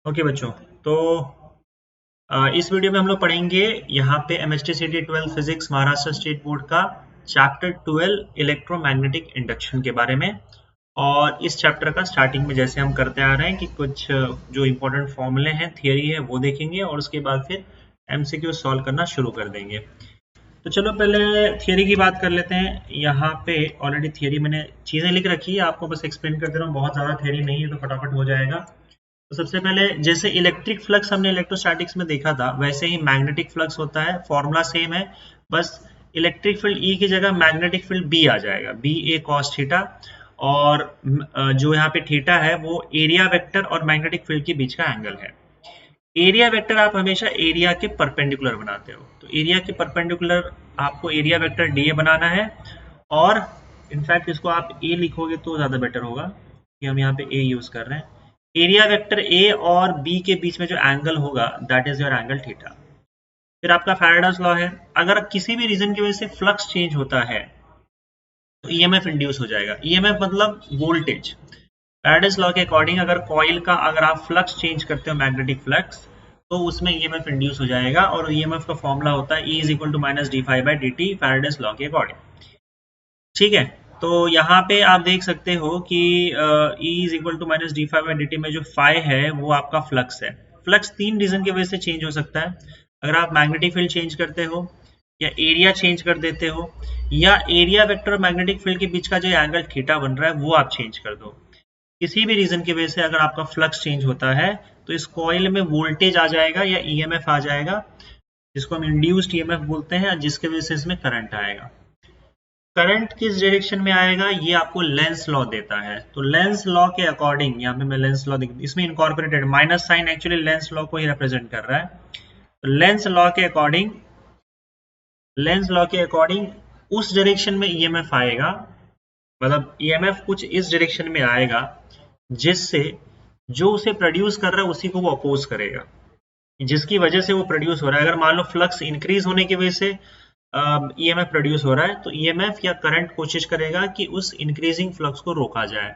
Okay बच्चों, तो इस वीडियो में हम लोग पढ़ेंगे यहाँ पे MHT 12 physics Maharashtra state board का चैप्टर 12 इलेक्ट्रोमैग्नेटिक इंडक्शन के बारे में। और इस चैप्टर का स्टार्टिंग में जैसे हम करते आ रहे हैं कि कुछ जो इम्पोर्टेंट फॉर्मूले हैं, थियरी है, वो देखेंगे और उसके बाद फिर एमसीक्यू सॉल्व करना शुरू कर देंगे। तो चलो पहले थियरी की बात कर लेते हैं। यहाँ पे ऑलरेडी थियरी मैंने चीज़ें लिख रखी है, आपको बस एक्सप्लेन कर दे रहा हूँ, बहुत ज़्यादा थियरी नहीं है तो फटाफट हो जाएगा। तो सबसे पहले जैसे इलेक्ट्रिक फ्लक्स हमने इलेक्ट्रोस्टैटिक्स में देखा था, वैसे ही मैग्नेटिक फ्लक्स होता है। फॉर्मूला सेम है, बस इलेक्ट्रिक फील्ड ई की जगह मैग्नेटिक फील्ड बी आ जाएगा, बी ए कॉस थीटा। और जो यहाँ पे थीटा है वो एरिया वेक्टर और मैग्नेटिक फील्ड के बीच का एंगल है। एरिया वेक्टर आप हमेशा एरिया के परपेंडिकुलर बनाते हो, तो एरिया के परपेंडिकुलर आपको एरिया वेक्टर डी ए बनाना है। और इनफैक्ट इसको आप ए लिखोगे तो ज्यादा बेटर होगा कि हम यहाँ पे ए यूज कर रहे हैं। एरिया वेक्टर ए और बी के बीच में जो एंगल होगा that is your angle theta. फिर आपका फैराडेज लॉ है, अगर किसी भी रीजन की वजह से फ्लक्स चेंज होता है तो ईएमएफ इंड्यूस हो जाएगा। ईएमएफ मतलब वोल्टेज। फैराडेज लॉ के अकॉर्डिंग अगर कॉइल का अगर आप फ्लक्स चेंज करते हो, मैग्नेटिक फ्लक्स, तो उसमें ईएमएफ इंड्यूस हो जाएगा। और ईएमएफ का फॉर्मूला होता है E is equal to minus D phi by D t, Faraday's law के अकॉर्डिंग। ठीक है, तो यहाँ पे आप देख सकते हो कि E is equal to minus D phi by D t में जो फाई है वो आपका फ्लक्स है। फ्लक्स तीन रीजन की वजह से चेंज हो सकता है। अगर आप मैग्नेटिक फील्ड चेंज करते हो, या एरिया चेंज कर देते हो, या एरिया वेक्टर और मैग्नेटिक फील्ड के बीच का जो एंगल थीटा बन रहा है वो आप चेंज कर दो। किसी भी रीजन की वजह से अगर आपका फ्लक्स चेंज होता है तो इस कॉइल में वोल्टेज आ जाएगा या ईएमएफ आ जाएगा, जिसको हम इंड्यूस्ड ईएमएफ बोलते हैं, जिसके वजह से इसमें करंट आएगा। करंट किस डायरेक्शन में आएगा ये आपको लेंस लॉ देता है। तो लेंस लॉ के अकॉर्डिंग यहाँ पे मैं लेंस लॉ इसमें incorporated minus sign actually Lenz law को ही रिप्रेजेंट कर रहा है। तो लेंस लॉ के अकॉर्डिंग उस डायरेक्शन में ईएमएफ आएगा, मतलब ईएमएफ कुछ इस डायरेक्शन में आएगा जिससे जो उसे प्रोड्यूस कर रहा है उसी को वो अपोज करेगा, जिसकी वजह से वो प्रोड्यूस हो रहा है। अगर मान लो फ्लक्स इंक्रीज होने की वजह से ईएमएफ प्रोड्यूस हो रहा है, तो ईएमएफ या करंट कोशिश करेगा कि उस इंक्रीजिंग फ्लक्स को रोका जाए।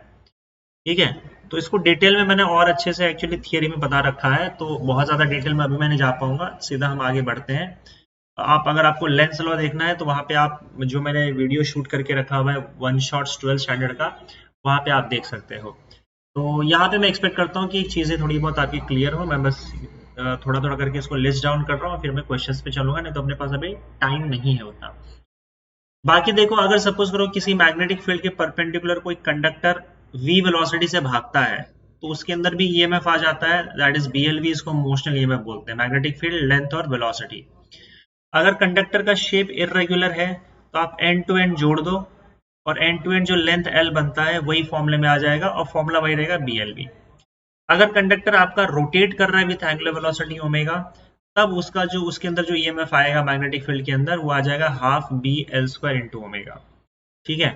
ठीक है, तो इसको डिटेल में मैंने और अच्छे से एक्चुअली थियरी में बता रखा है, तो बहुत ज्यादा डिटेल में अभी मैं नहीं जा पाऊंगा, सीधा हम आगे बढ़ते हैं। अगर आपको लेंस लॉ देखना है तो वहां पे आप जो मैंने वीडियो शूट करके रखा हुआ है वन शॉट्स 12 स्टैंडर्ड का, वहां पे आप देख सकते हो। तो यहाँ पे मैं एक्सपेक्ट करता हूँ कि चीजें थोड़ी बहुत आपकी क्लियर हो। मैं बस थोड़ा थोड़ा करके इसको लिस्ट डाउन कर रहा हूँ, फिर मैं क्वेश्चंस पे चलूंगा, नहीं तो अपने पास अभी टाइम नहीं है उतना। बाकी देखो, अगर सपोज करो किसी मैग्नेटिक फील्ड के परपेंडिकुलर कोई कंडक्टर v वेलोसिटी से भागता है, तो उसके अंदर भी ईएमएफ आ जाता है, दैट इज बीएलवी। इसको मोशनल ईएमएफ बोलते हैं, मैग्नेटिक फील्ड लेंथ और वेलोसिटी। अगर कंडक्टर का शेप इरेगुलर है तो आप एंड टू एंड जोड़ दो, और एंड टू एंड जो लेंथ एल बनता है वही फॉर्मूले में आ जाएगा, और फॉर्मूला वही रहेगा बीएलवी। अगर कंडक्टर आपका रोटेट कर रहा है विथ एंगुलर वेलोसिटी ओमेगा, तब उसका जो उसके अंदर जो ईएमएफ आएगा मैग्नेटिक फील्ड के अंदर वो आ जाएगा half B L square into omega. ठीक है,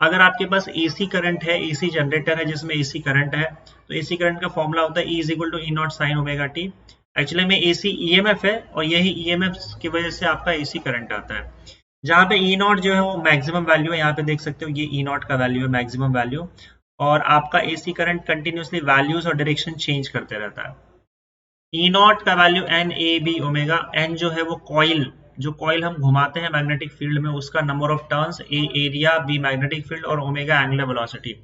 अगर आपके पास एसी करंट है, एसी जनरेटर है जिसमें एसी करंट है, तो एसी करंट का फॉर्मूला होता है E is equal to E naught sine omega t. Actually में एसी ईएमएफ है, और यही ईएमएफ की वजह से आपका एसी करंट आता है। जहाँ पे ई नॉट जो है वो मैक्सिमम वैल्यू है, यहाँ पे देख सकते हो ये ई नॉट का वैल्यू है, मैक्सिमम वैल्यू। और आपका एसी करंट कंटिन्यूसली वैल्यूज और डायरेक्शन चेंज करते रहता है। ई नॉट का value N A B omega, N जो है वो कॉइल, जो कॉइल हम घुमाते हैं मैग्नेटिक फील्ड में उसका number of turns, A area, B magnetic field, और ओमेगा एंगुलर वेलोसिटी।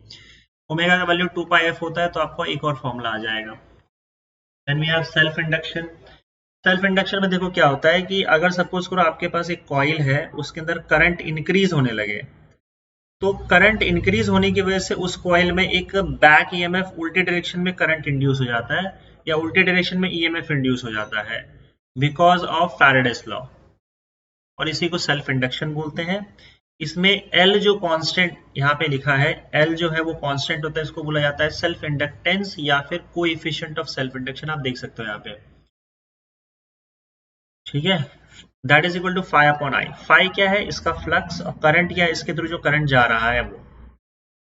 ओमेगा का वैल्यू 2 पाई एफ होता है, तो आपको एक और फॉर्मूला आ जाएगा। Then we have self induction. Self induction में देखो क्या होता है कि अगर सपोज करो आपके पास एक कॉइल है, उसके अंदर करंट इंक्रीज होने लगे, तो करंट इंक्रीज होने की वजह से उस कॉइल में एक बैक ईएमएफ उल्टे डायरेक्शन में करंट इंड्यूस हो जाता है, या उल्टे डायरेक्शन में ईएमएफ इंड्यूस हो जाता है, बिकॉज ऑफ फैराडेज लॉ, और इसी को सेल्फ इंडक्शन बोलते हैं। इसमें एल जो कांस्टेंट यहाँ पे लिखा है, एल जो है वो कांस्टेंट होता है, इसको बोला जाता है सेल्फ इंडक्टेंस या फिर कोएफिशिएंट ऑफ सेल्फ इंडक्शन, आप देख सकते हो यहाँ पे। ठीक है, that is equal to phi upon I. Phi क्या है, इसका फ्लक्स, और करंट क्या है, इसके थ्रू जो करंट जा रहा है वो।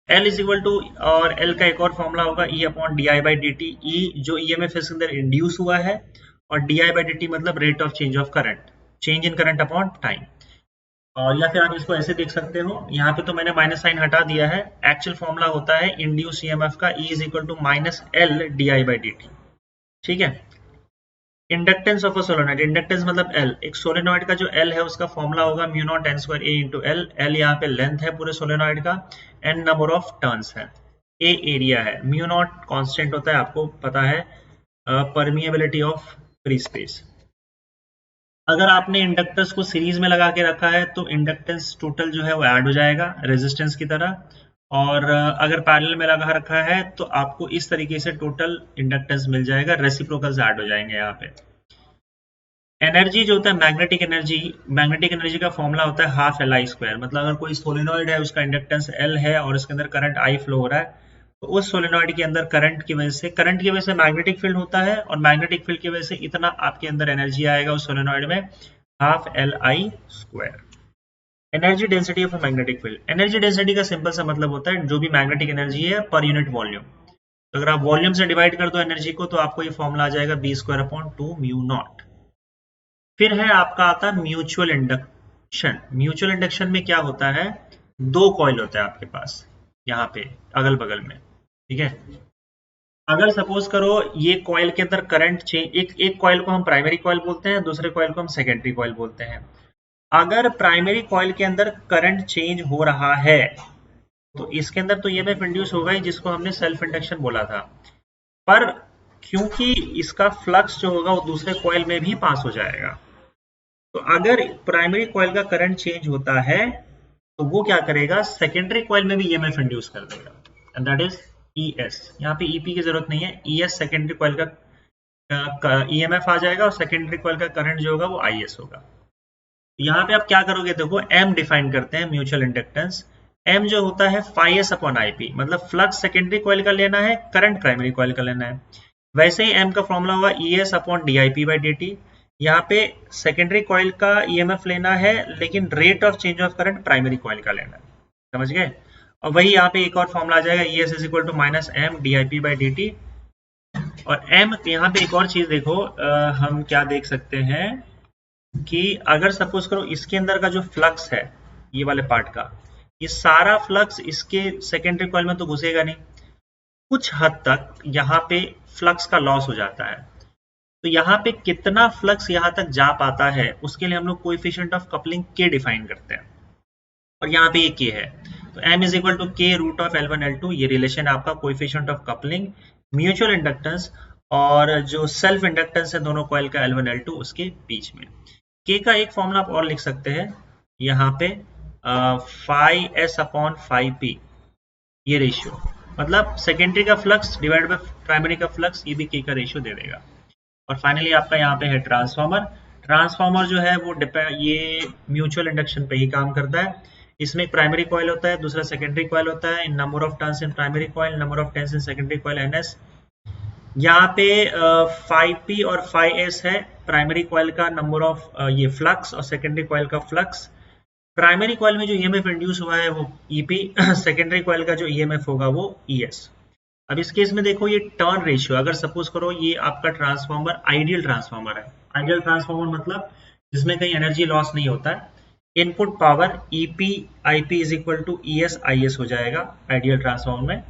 एल इज इक्वल टू, और एल का एक और फॉर्मूला होगा E upon D I by D T. E जो ईएमएफ इसके अंदर इंड्यूस हुआ है, और D I by D T मतलब rate of change of current, change in current upon time. और या फिर आप इसको ऐसे देख सकते हो, यहाँ पे तो मैंने माइनस साइन हटा दिया है, एक्चुअल फॉर्मूला होता है इंड्यूस ईएमएफ का, E is equal to minus L D I by D T. ठीक है। Inductance of a solenoid, inductance मतलब एल, एक सोलेनोइड का जो एल है उसका फॉर्मूला होगा mu naught N square A into L. L यहाँ पे लेंथ है पूरे सोलेनोइड का, एन नंबर ऑफ टर्न्स है, ए एरिया है, म्यू नॉट कांस्टेंट होता है आपको पता है, परमिएबिलिटी ऑफ फ्री स्पेस। अगर आपने इंडक्टर्स को सीरीज में लगा के रखा है तो इंडक्टेंस टोटल जो है वो ऐड हो जाएगा रेजिस्टेंस की तरह, और अगर पैरेलल में लगा रखा है तो आपको इस तरीके से टोटल इंडक्टेंस मिल जाएगा, रेसिप्रोकल से ऐड हो जाएंगे यहाँ पे। एनर्जी जो होता है मैग्नेटिक एनर्जी, मैग्नेटिक एनर्जी का फॉर्मूला होता है हाफ एल आई स्क्वायर। मतलब अगर कोई सोलेनोइड है उसका इंडक्टेंस एल है और उसके अंदर करंट आई फ्लो हो रहा है, तो उस सोलेनोइड के अंदर करंट की वजह से मैग्नेटिक फील्ड होता है, और मैग्नेटिक फील्ड की वजह से इतना आपके अंदर एनर्जी आएगा उस सोलेनोइड में, half L I square. Energy density of magnetic field, energy density का सिंपल सा मतलब होता है जो भी मैग्नेटिक एनर्जी है पर यूनिट वॉल्यूम। तो अगर आप वॉल्यूम से डिवाइड कर दो एनर्जी को तो आपको ये फॉर्मूला आ जाएगा B square upon 2 mu naught. फिर है आपका आता है म्यूचुअल इंडक्शन। म्यूचुअल इंडक्शन में क्या होता है, दो कॉइल होता है आपके पास यहाँ पे अगल बगल में, ठीक है। अगर सपोज करो ये कॉइल के अंदर करंट चेंज, एक कॉइल को हम प्राइमरी कॉइल बोलते हैं, दूसरे कॉइल को हम सेकेंडरी कॉइल बोलते हैं। अगर प्राइमरी कॉइल के अंदर करंट चेंज हो रहा है तो इसके अंदर तो ईएमएफ इंड्यूस होगा ही, जिसको हमने सेल्फ इंडक्शन बोला था। पर क्योंकि इसका फ्लक्स जो होगा वो दूसरे कॉइल में भी पास हो जाएगा, तो अगर प्राइमरी कॉइल का करंट चेंज होता है तो वो क्या करेगा, सेकेंडरी कॉइल में भी ईएमएफ इंड्यूस कर देगा, एंड दैट इज ईएस। यहाँ पे ईपी की जरूरत नहीं है, ईएस सेकेंडरी कॉइल का ईएमएफ आ जाएगा, और सेकेंडरी कॉइल का करंट जो होगा वो आईएस होगा। यहाँ पे आप क्या करोगे, देखो एम डिफाइन करते हैं म्यूचुअल इंडक्टेंस। एम जो होता है फाई एस अपॉन आईपी, मतलब फ्लक्स सेकेंडरी कॉइल का लेना है, करंट प्राइमरी कॉइल का लेना है। वैसे ही एम का फॉर्मूला होगा ई S upon D I P by D T. यहाँ पे सेकेंडरी कॉइल का ईएमएफ लेना है लेकिन rate of change of current primary coil का लेना है, समझ गए। और वही यहाँ पे एक और फॉर्मूला आ जाएगा, E S is equal to minus M D I P by D T. और एम यहाँ पे एक और चीज देखो, हम क्या देख सकते हैं कि अगर सपोज करो इसके अंदर का जो फ्लक्स है ये वाले पार्ट का, ये सारा फ्लक्स इसके सेकेंडरी कॉइल में तो घुसेगा नहीं, कुछ हद तक यहाँ पे फ्लक्स का लॉस हो जाता है। तो यहाँ पे कितना फ्लक्स यहाँ तक जा पाता है उसके लिए हम लोग कोएफिशिएंट ऑफ कपलिंग के डिफाइन करते हैं, और यहाँ पे ये के है। तो m इज इक्वल टू के रूट ऑफ L1 L2, ये रिलेशन है आपका coefficient of coupling, mutual inductance और जो सेल्फ इंडक्टेंस है दोनों कॉइल का L1 L2 उसके बीच में। के का एक फॉर्मूला आप और लिख सकते हैं यहाँ पे, phi S upon phi P, ये रेशियो, मतलब सेकेंडरी का फ्लक्स डिवाइड बाय प्राइमरी का फ्लक्स, ये भी के का रेशियो दे देगा। और फाइनली आपका यहाँ पे है ट्रांसफार्मर। ट्रांसफार्मर जो है वो ये म्यूचुअल इंडक्शन पे ही काम करता है। इसमें एक प्राइमरी कॉइल होता है, दूसरा सेकेंडरी कॉइल होता है, in number of turns in primary coil, number of turns in secondary coil NS. यहाँ पे फाई पी और फाई एस है प्राइमरी कॉइल का नंबर ऑफ ये फ्लक्स, और सेकेंडरी कॉइल का फ्लक्स। प्राइमरी कॉइल में जो ईएमएफ इंड्यूस हुआ है वो ईपी, सेकेंडरी कॉइल का जो ईएमएफ होगा वो ईएस। अब इस केस में देखो ये टर्न रेशियो, अगर सपोज करो ये आपका ट्रांसफार्मर आइडियल ट्रांसफार्मर है, आइडियल ट्रांसफार्मर मतलब जिसमें कहीं एनर्जी लॉस नहीं होता है, input power EP IP is equal to ES IS हो जाएगा आइडियल ट्रांसफार्मर में।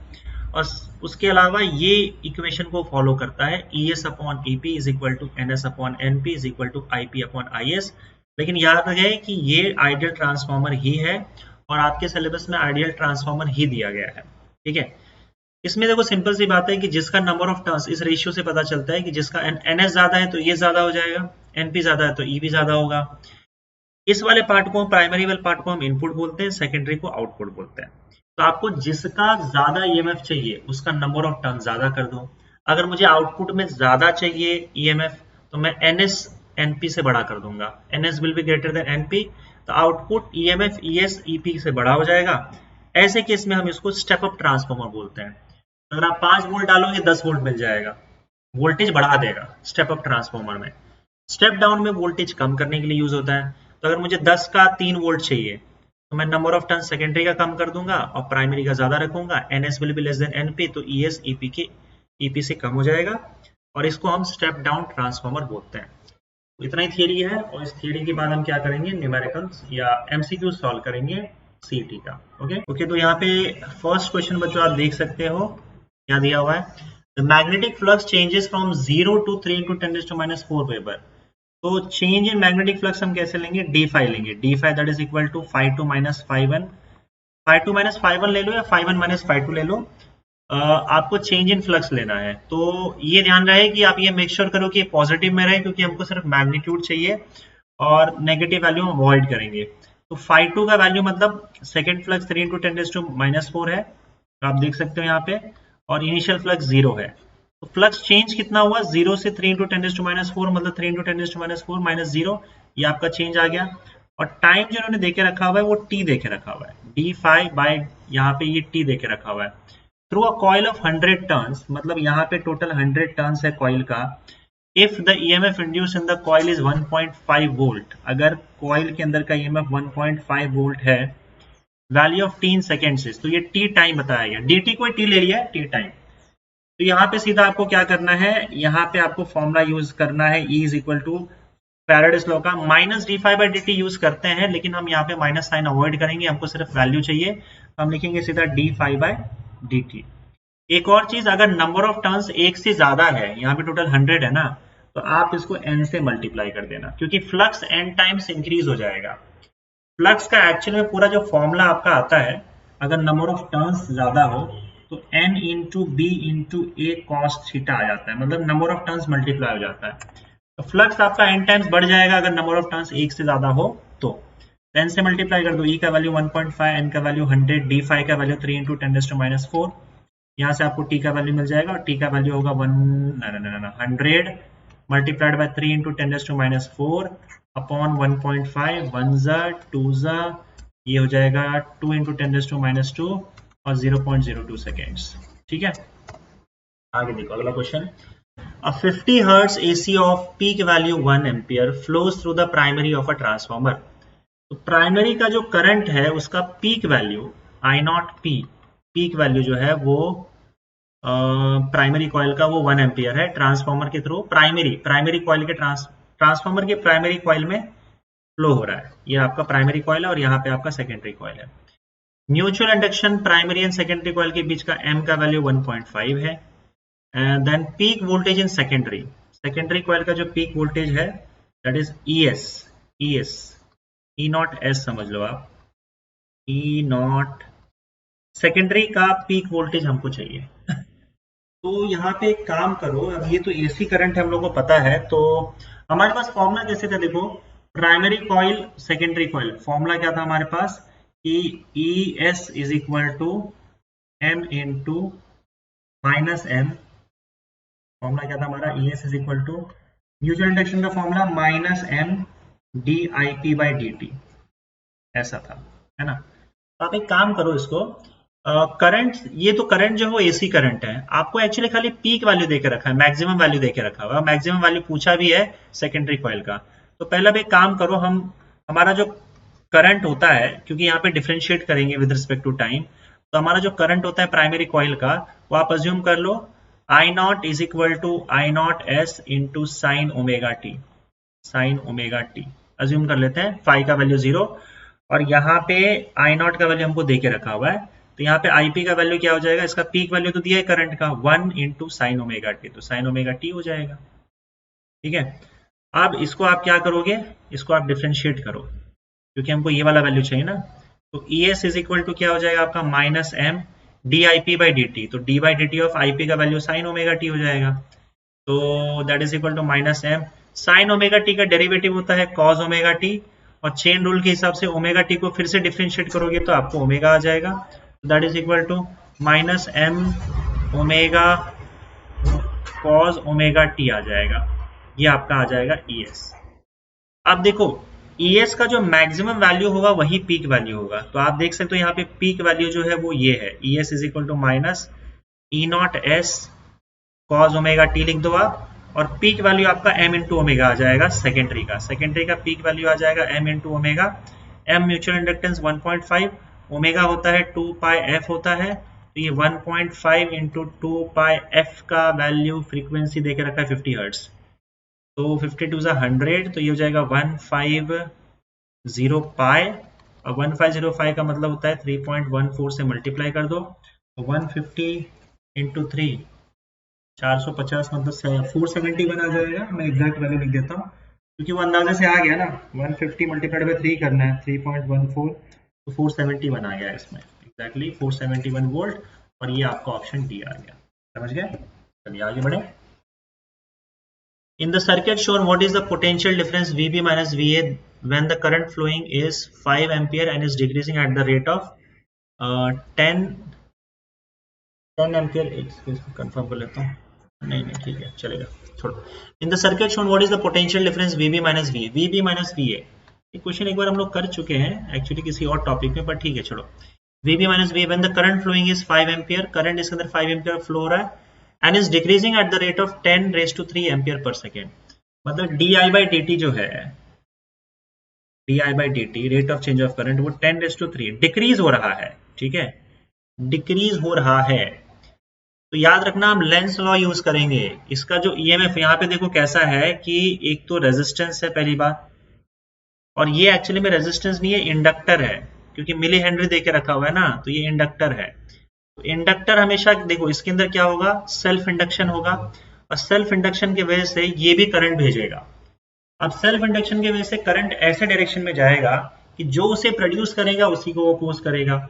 और उसके अलावा ये इक्वेशन को फॉलो करता है, ES upon EP is equal to NS upon NP is equal to IP upon IS. लेकिन याद रहे कि ये आइडियल ट्रांसफार्मर ही है और आपके सिलेबस में आइडियल ट्रांसफार्मर ही दिया गया है, ठीक है। इसमें देखो सिंपल सी बात है कि जिसका नंबर ऑफ टर्न्स, इस रेशियो से पता चलता है कि जिसका एनएस ज्यादा है तो ये ज्यादा हो जाएगा, एनपी ज्यादा है तो ई भी ज्यादा होगा। इस वाले पार्ट को, प्राइमरी वाले पार्ट को हम इनपुट बोलते हैं, सेकेंडरी को आउटपुट बोलते हैं। तो आपको जिसका ज्यादा ईएमएफ चाहिए उसका नंबर ऑफ टर्न ज्यादा कर दो। अगर मुझे आउटपुट में ज्यादा चाहिए ईएमएफ तो मैं एनएस एनपी से बड़ा कर दूंगा, NS will be greater than NP, तो आउटपुट ईएमएफ ईएस ईपी से बड़ा हो जाएगा। ऐसे केस में हम इसको स्टेप अप ट्रांसफार्मर बोलते हैं। अगर आप 5 वोल्ट डालोगे 10 वोल्ट मिल जाएगा, वोल्टेज बढ़ा देगा स्टेप अप ट्रांसफार्मर में। स्टेप डाउन में वोल्टेज कम करने के लिए यूज होता है। तो अगर मुझे 10 का 3 वोल्ट चाहिए तो मैं नंबर ऑफ टर्न सेकेंडरी का कम कर दूंगा और प्राइमरी का ज्यादा रखूंगा, NS will be less than NP, तो ईएस ईपी के ईपी से कम हो जाएगा, और इसको हम स्टेप डाउन ट्रांसफार्मर बोलते हैं। तो इतना ही थियरी है, और इस थियरी के बाद हम क्या करेंगे, न्यूमेरिकल्स या एमसीक्यू सॉल्व करेंगे सीटी का। ओके, तो यहाँ पे फर्स्ट क्वेश्चन बच्चों आप देख सकते हो क्या दिया हुआ है, the magnetic flux changes from 0 to 3 into 10⁻⁴ weber. तो चेंज इन मैग्नेटिक फ्लक्स हम कैसे लेंगे, डी फाई लेंगे, D phi that is equal to φ2 - φ1, φ2 - φ1 ले लो या φ1 - φ2 ले लो। आपको चेंज इन फ्लक्स लेना है, तो ये ध्यान रहे कि आप ये मेक श्योर करो कि पॉजिटिव में रहे, क्योंकि हमको सिर्फ मैग्नीट्यूड चाहिए और नेगेटिव वैल्यू हम अवॉइड करेंगे। तो φ2 का वैल्यू मतलब सेकेंड फ्लक्स 3 into 10⁻⁴ है, आप देख सकते हो यहाँ पे, और इनिशियल फ्लक्स 0 है। तो फ्लक्स चेंज कितना हुआ, 0 से 3 into 10⁻⁴, मतलब 3 into 10⁻⁴ माइनस 0, ये आपका चेंज आ गया। और टाइम जो इन्होंने देके रखा हुआ है वो t देके रखा हुआ है, डी फाई बाय यहाँ पे ये t देके रखा हुआ है। Through a coil of 100 turns, मतलब यहाँ पे टोटल 100 टर्न्स है कॉइल का। If the EMF induce in the coil is 1.5 volt, अगर कॉइल के अंदर का EMF 1.5 वोल्ट है, value of t in seconds, तो ये t टाइम बताया गया, dt कोई t ले लिया है, t टाइम। तो यहाँ पे सीधा आपको क्या करना है, यहाँ पे आपको फॉर्मूला यूज करना है, E is equal to Faraday's law का minus D phi by D T use करते हैं, लेकिन हम यहाँ पे माइनस साइन अवॉइड करेंगे, हमको सिर्फ वैल्यू चाहिए, हम लिखेंगे सीधा D phi by D T. एक और चीज, अगर नंबर ऑफ टर्न्स एक से ज्यादा है, यहाँ पे टोटल 100 है ना, तो आप इसको n से मल्टीप्लाई कर देना, क्योंकि फ्लक्स n टाइम्स इंक्रीज हो जाएगा। फ्लक्स का एक्चुअल में पूरा जो फॉर्मूला आपका आता है, अगर नंबर ऑफ टर्न्स ज्यादा हो तो n into B into A cos theta आ जाता है, मतलब नंबर ऑफ टर्न्स मल्टीप्लाई हो जाता है। तो फ्लक्स आपका n टाइम्स बढ़ जाएगा अगर नंबर ऑफ टर्न्स एक से ज्यादा हो तो। n से मल्टीप्लाई कर दो, e का वैल्यू 1.5, n का वैल्यू 100, डी फाई का वैल्यू 3 into 10⁻⁴। यहाँ से आपको t का वैल्यू मिल जाएगा, और t का वैल्यू होगा 100 मल्टीप्लाइड बाय 3 into 10⁻⁴ अपॉन 1.5, 1 ज़ा 2 ज़ा, ये हो जाएगा 2 into 10⁻² और 0.02 सेकेंड्स। ठीक है, आगे देखो अगला question. A 50 Hz AC of peak value 1 ampere flows through the primary of a transformer। तो प्राइमरी का जो करंट है उसका peak value I0P, peak value जो है वो प्राइमरी कॉइल का वो 1 एम्पियर है, ट्रांसफॉर्मर के थ्रू प्राइमरी कॉइल के ट्रांसफॉर्मर के प्राइमरी कॉइल में फ्लो हो रहा है। ये आपका प्राइमरी कॉइल है और यहाँ पे आपका सेकेंडरी कॉइल है। Mutual induction primary and secondary coil के बीच का M का वैल्यू 1.5 है। Then peak voltage in secondary coil का जो पीक वोल्टेज है दैट इज E0S समझ लो आप, E0 सेकेंडरी का पीक वोल्टेज हमको चाहिए। तो यहाँ पे एक काम करो, अब ये तो AC करंट हम लोग को पता है, तो हमारे पास फॉर्मूला कैसे था, देखो primary coil secondary coil, formula क्या था हमारे पास कि ES is equal to M into minus M। Formula क्या था हमारा, ES is equal to mutual induction का formula minus M DIP by DT, ऐसा था, है ना। तो आप एक काम करो, इसको करंट ये तो करंट जो है वो AC करंट है, आपको एक्चुअली खाली पीक वैल्यू देके रखा है, मैक्सिमम वैल्यू देके रखा हुआ है, मैक्सिमम वैल्यू पूछा भी है सेकेंडरी कॉइल का। तो पहला भी एक काम करो, हम हमारा जो करंट होता है, क्योंकि यहाँ पे डिफरेंशिएट करेंगे विद रिस्पेक्ट टू टाइम, तो हमारा जो करंट होता है प्राइमरी कॉइल का वो आप अज्यूम कर लो I0 is equal to I0S into sine omega T, sine omega T assume कर लेते हैं, फाई का वैल्यू 0 और यहाँ पे I0 का वैल्यू हमको देके रखा हुआ है, तो यहाँ पे IP का वैल्यू क्या हो जाएगा, इसका पीक वैल्यू तो दिया है करंट का 1 इंटू साइन ओमेगा टी, तो साइन ओमेगा टी हो जाएगा। ठीक है, अब इसको आप क्या करोगे, इसको आप डिफरेंशिएट करो, क्योंकि हमको ये वाला वैल्यू चाहिए ना। तो ES इज इक्वल टू क्या हो जाएगा आपका minus M DIP by DT, तो D by DT of IP का वैल्यू साइन ओमेगा टी हो जाएगा, तो that is equal to minus M। Sine omega T का डेरिवेटिव होता है कॉस ओमेगा टी, और चेन रूल के हिसाब से ओमेगा टी को फिर से डिफरेंशिएट करोगे तो आपको ओमेगा आ जाएगा, that is equal to minus M omega cos omega T आ जाएगा, ये आपका आ जाएगा ES। अब देखो ES का जो मैक्सिमम वैल्यू होगा वही पीक वैल्यू होगा, तो आप देख सकते हो यहाँ पे पीक वैल्यू जो है वो ये है, ES is equal to minus E0S cos omega T लिख दो आप, और पीक वैल्यू आपका M इंटू ओमेगा आ जाएगा सेकेंडरी का पीक वैल्यू आ जाएगा M into omega. M mutual inductance 1.5, omega होता है 2 पाई f होता है, तो ये 1.5 इंटू 2 पाई f का वैल्यू फ्रीक्वेंसी देके रखा है 50 हर्ट्ज, तो 52 ज़ा 100, तो ये हो जाएगा 150 पाई, और 1505 का मतलब होता है 3.14 से मल्टीप्लाई कर दो, तो 150 इंटू 3 450 मतलब 471 आ जाएगा। मैं एग्जैक्ट वैल्यू लिख देता हूँ क्योंकि वो अंदाजे से आ गया ना, 150 मल्टीप्लाइड बाई 3 करना है, 3.14, तो 471 आ गया इसमें एग्जैक्टली 471 वोल्ट, और ये आपका ऑप्शन डी आ गया। समझ गए? चलिए आगे बढ़े। In the circuit shown, what is the potential difference VB minus VA when the current flowing is 5 ampere and is decreasing at the rate of 10 ampere. Confirm कर लेता हूँ, नहीं नहीं ठीक है चलेगा, छोड़ो। In the circuit shown what is the potential difference VB minus VA, VB minus VA, ये क्वेश्चन एक बार हम लोग कर चुके हैं एक्चुअली किसी और टॉपिक में, पर ठीक है छोड़ो। VB minus VA when the current flowing is 5 ampere, current इसके अंदर 5 एम्पियर फ्लो हो रहा है, and is decreasing at the rate of 10 raise to 3 ampere per second. मतलब di/dt जो है, di/dt rate of change of current, वो 10 raise to 3 decrease हो रहा है, ठीक है, डिक्रीज हो रहा है। तो याद रखना हम लेंस लॉ यूज करेंगे। इसका जो ईएमएफ यहाँ पे देखो कैसा है कि एक तो रेजिस्टेंस है पहली बात, और ये एक्चुअली में रेजिस्टेंस नहीं है, इंडक्टर है, क्योंकि मिली हेनरी देके रखा हुआ है ना, तो ये इंडक्टर है। तो इंडक्टर हमेशा देखो इसके अंदर क्या होगा, सेल्फ इंडक्शन होगा, और सेल्फ इंडक्शन की वजह से ये भी करंट भेजेगा। अब सेल्फ इंडक्शन की वजह से करंट ऐसे डायरेक्शन में जाएगा कि जो उसे प्रोड्यूस करेगा उसी को अपोज करेगा।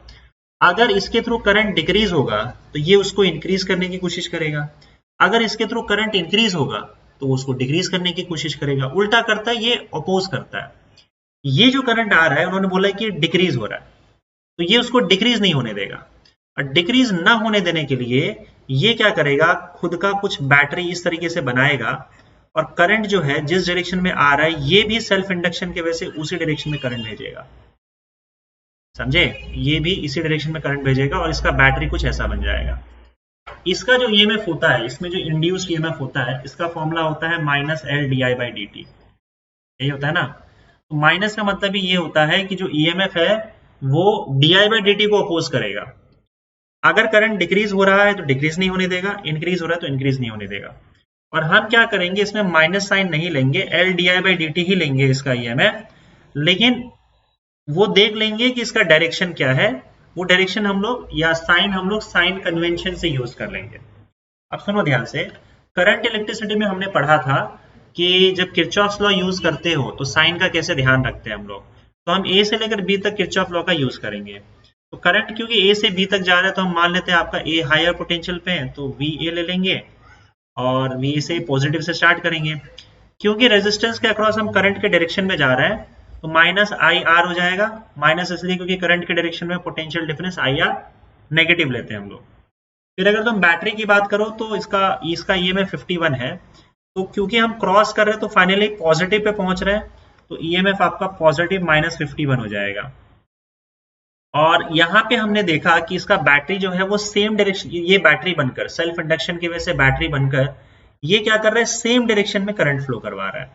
अगर इसके थ्रू करंट डिक्रीज होगा तो ये उसको इंक्रीज करने की कोशिश करेगा, अगर इसके थ्रू करंट इंक्रीज होगा तो उसको डिक्रीज करने की कोशिश करेगा, उल्टा करता है, ये अपोज करता है। ये जो करंट आ रहा है उन्होंने बोला कि डिक्रीज हो रहा है, तो ये उसको डिक्रीज नहीं होने देगा, और डिक्रीज ना होने देने के लिए ये क्या करेगा, खुद का कुछ बैटरी इस तरीके से बनाएगा, और करंट जो है जिस डायरेक्शन में आ रहा है ये भी सेल्फ इंडक्शन की वजह से उसी डायरेक्शन में करंट भेजेगा। समझे? ये भी इसी डायरेक्शन में करंट भेजेगा और इसका बैटरी कुछ ऐसा बन जाएगा। इसका जो ईएमएफ होता है, इसमें जो इंड्यूस्ड ईएमएफ होता है, इसका फॉर्मूला होता है माइनस एल di/dt, यही होता है ना। तो माइनस का मतलब ही ये होता है कि जो ईएमएफ है वो di/dt को अपोज करेगा। अगर करंट डिक्रीज हो रहा है तो डिक्रीज नहीं होने देगा, इंक्रीज हो रहा है तो इंक्रीज नहीं होने देगा। और हम क्या करेंगे, इसमें माइनस साइन नहीं लेंगे, एल di/dt ही लेंगे इसका ईएमएफ, लेकिन वो देख लेंगे कि इसका डायरेक्शन क्या है, वो डायरेक्शन हम लोग या साइन हम लोग साइन कन्वेंशन से यूज कर लेंगे। अब सुनो ध्यान से, करंट इलेक्ट्रिसिटी में हमने पढ़ा था कि जब किरचॉफ्स लॉ यूज करते हो तो साइन का कैसे ध्यान रखते हैं हम लोग, तो हम ए से लेकर बी तक किरचॉफ लॉ का यूज करेंगे। तो करंट क्योंकि ए से बी तक जा रहा है तो हम मान लेते हैं आपका ए हायर पोटेंशियल पे है, तो वी ए ले लेंगे और वी से पॉजिटिव से स्टार्ट करेंगे। क्योंकि रेजिस्टेंस के अक्रॉस हम करंट के डायरेक्शन में जा रहे हैं तो माइनस आई आर हो जाएगा, माइनस इसलिए क्योंकि करंट के डायरेक्शन में potential difference I R negative लेते हैं हम लोग। फिर अगर तुम बैटरी की बात करो तो इसका ईएमएफ 51 है, तो क्योंकि हम क्रॉस कर रहे हैं तो फाइनली पॉजिटिव पे पहुंच रहे हैं, तो ईएमएफ आपका पॉजिटिव माइनस 51 हो जाएगा। और यहाँ पे हमने देखा कि इसका बैटरी जो है वो सेम डायरेक्शन, ये बैटरी बनकर सेल्फ इंडक्शन की वजह से बैटरी बनकर ये क्या कर रहा है, सेम डायरेक्शन में करंट फ्लो करवा रहा है।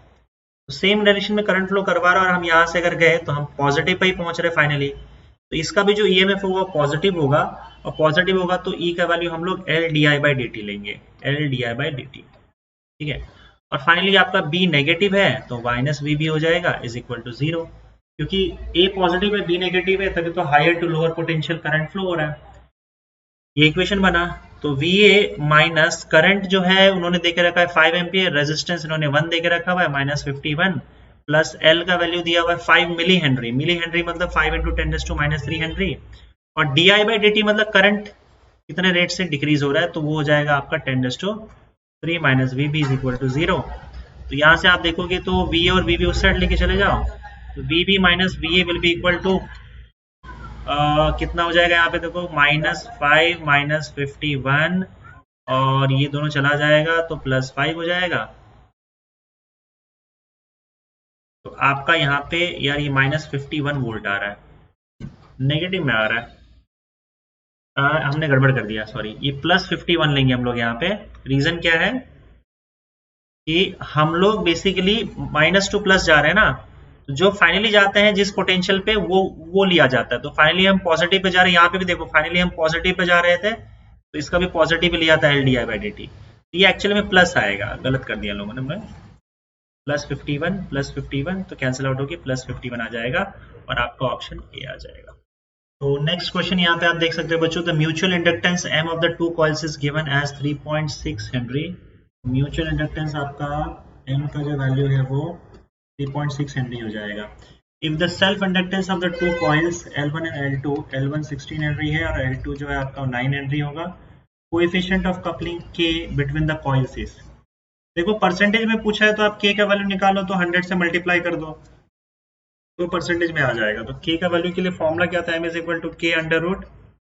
तो सेम डायरेक्शन में करंट फ्लो करवा रहा है और हम यहाँ से अगर गए तो हम पॉजिटिव पे ही पहुंच रहे फाइनली, तो इसका भी जो ईएमएफ होगा पॉजिटिव होगा, और पॉजिटिव होगा तो ई का वैल्यू हम लोग एल di/dt लेंगे, एल di/dt, ठीक है। और फाइनली आपका बी नेगेटिव है तो माइनस वी भी हो जाएगा इज इक्वल टू 0, क्योंकि ए पॉजिटिव है बी नेगेटिव है तभी तो higher to lower potential current flow हो रहा है। ये इक्वेशन बना, तो VA माइनस करंट जो है उन्होंने देके रखा है 5 एम्पियर, रेजिस्टेंस इन्होंने 1 देके रखा हुआ है माइनस 51, प्लस एल का वैल्यू दिया हुआ है 5 मिली हेनरी, मिली हेनरी मतलब 5 इंटू 10⁻³ हेनरी, और di/dt मतलब करंट कितने रेट से डिक्रीज हो रहा है, तो वो हो जाएगा आपका 10⁻³ minus VB is equal to 0। तो यहाँ से आप देखोगे तो VA और VB उस साइड लेके चले जाओ, तो VB minus VA will be equal to कितना हो जाएगा, यहाँ पे देखो -5 माइनस 51, और ये दोनों चला जाएगा तो +5 हो जाएगा। तो आपका यहाँ पे यार ये -51 वोल्ट आ रहा है, नेगेटिव में आ रहा है, हमने गड़बड़ कर दिया सॉरी, ये +51 लेंगे हम लोग यहाँ पे। रीजन क्या है कि हम लोग बेसिकली माइनस टू प्लस जा रहे हैं ना, जो फाइनली जाते हैं जिस पोटेंशियल पे वो लिया जाता है, तो फाइनली हम पॉजिटिव पे जा रहे हैं। यहाँ पे भी देखो फाइनली हम पॉजिटिव पे जा रहे थे तो इसका भी पॉजिटिव लिया था एल di/dt, ये एक्चुअली में प्लस आएगा, गलत कर दिया लोगों ने, +51 तो कैंसिल आउट होगी, +51 आ जाएगा और आपका ऑप्शन ए आ जाएगा। तो नेक्स्ट क्वेश्चन यहाँ पे आप देख सकते हो बच्चों, the mutual inductance M of the two coils is given as 3.6 henry. Mutual inductance आपका एम का जो वैल्यू है वो 3.6 हेनरी हो जाएगा। If the self inductance of the two coils L1 and L2, L1 16 henry है और L2 जो है आपका 9 हेनरी होगा। Coefficient of coupling K between the coils is, देखो परसेंटेज में पूछा है तो आप K का वैल्यू निकालो तो 100 से मल्टीप्लाई कर दो तो परसेंटेज में आ जाएगा। तो K का वैल्यू के लिए फॉर्मूला क्या था, M is equal to K under root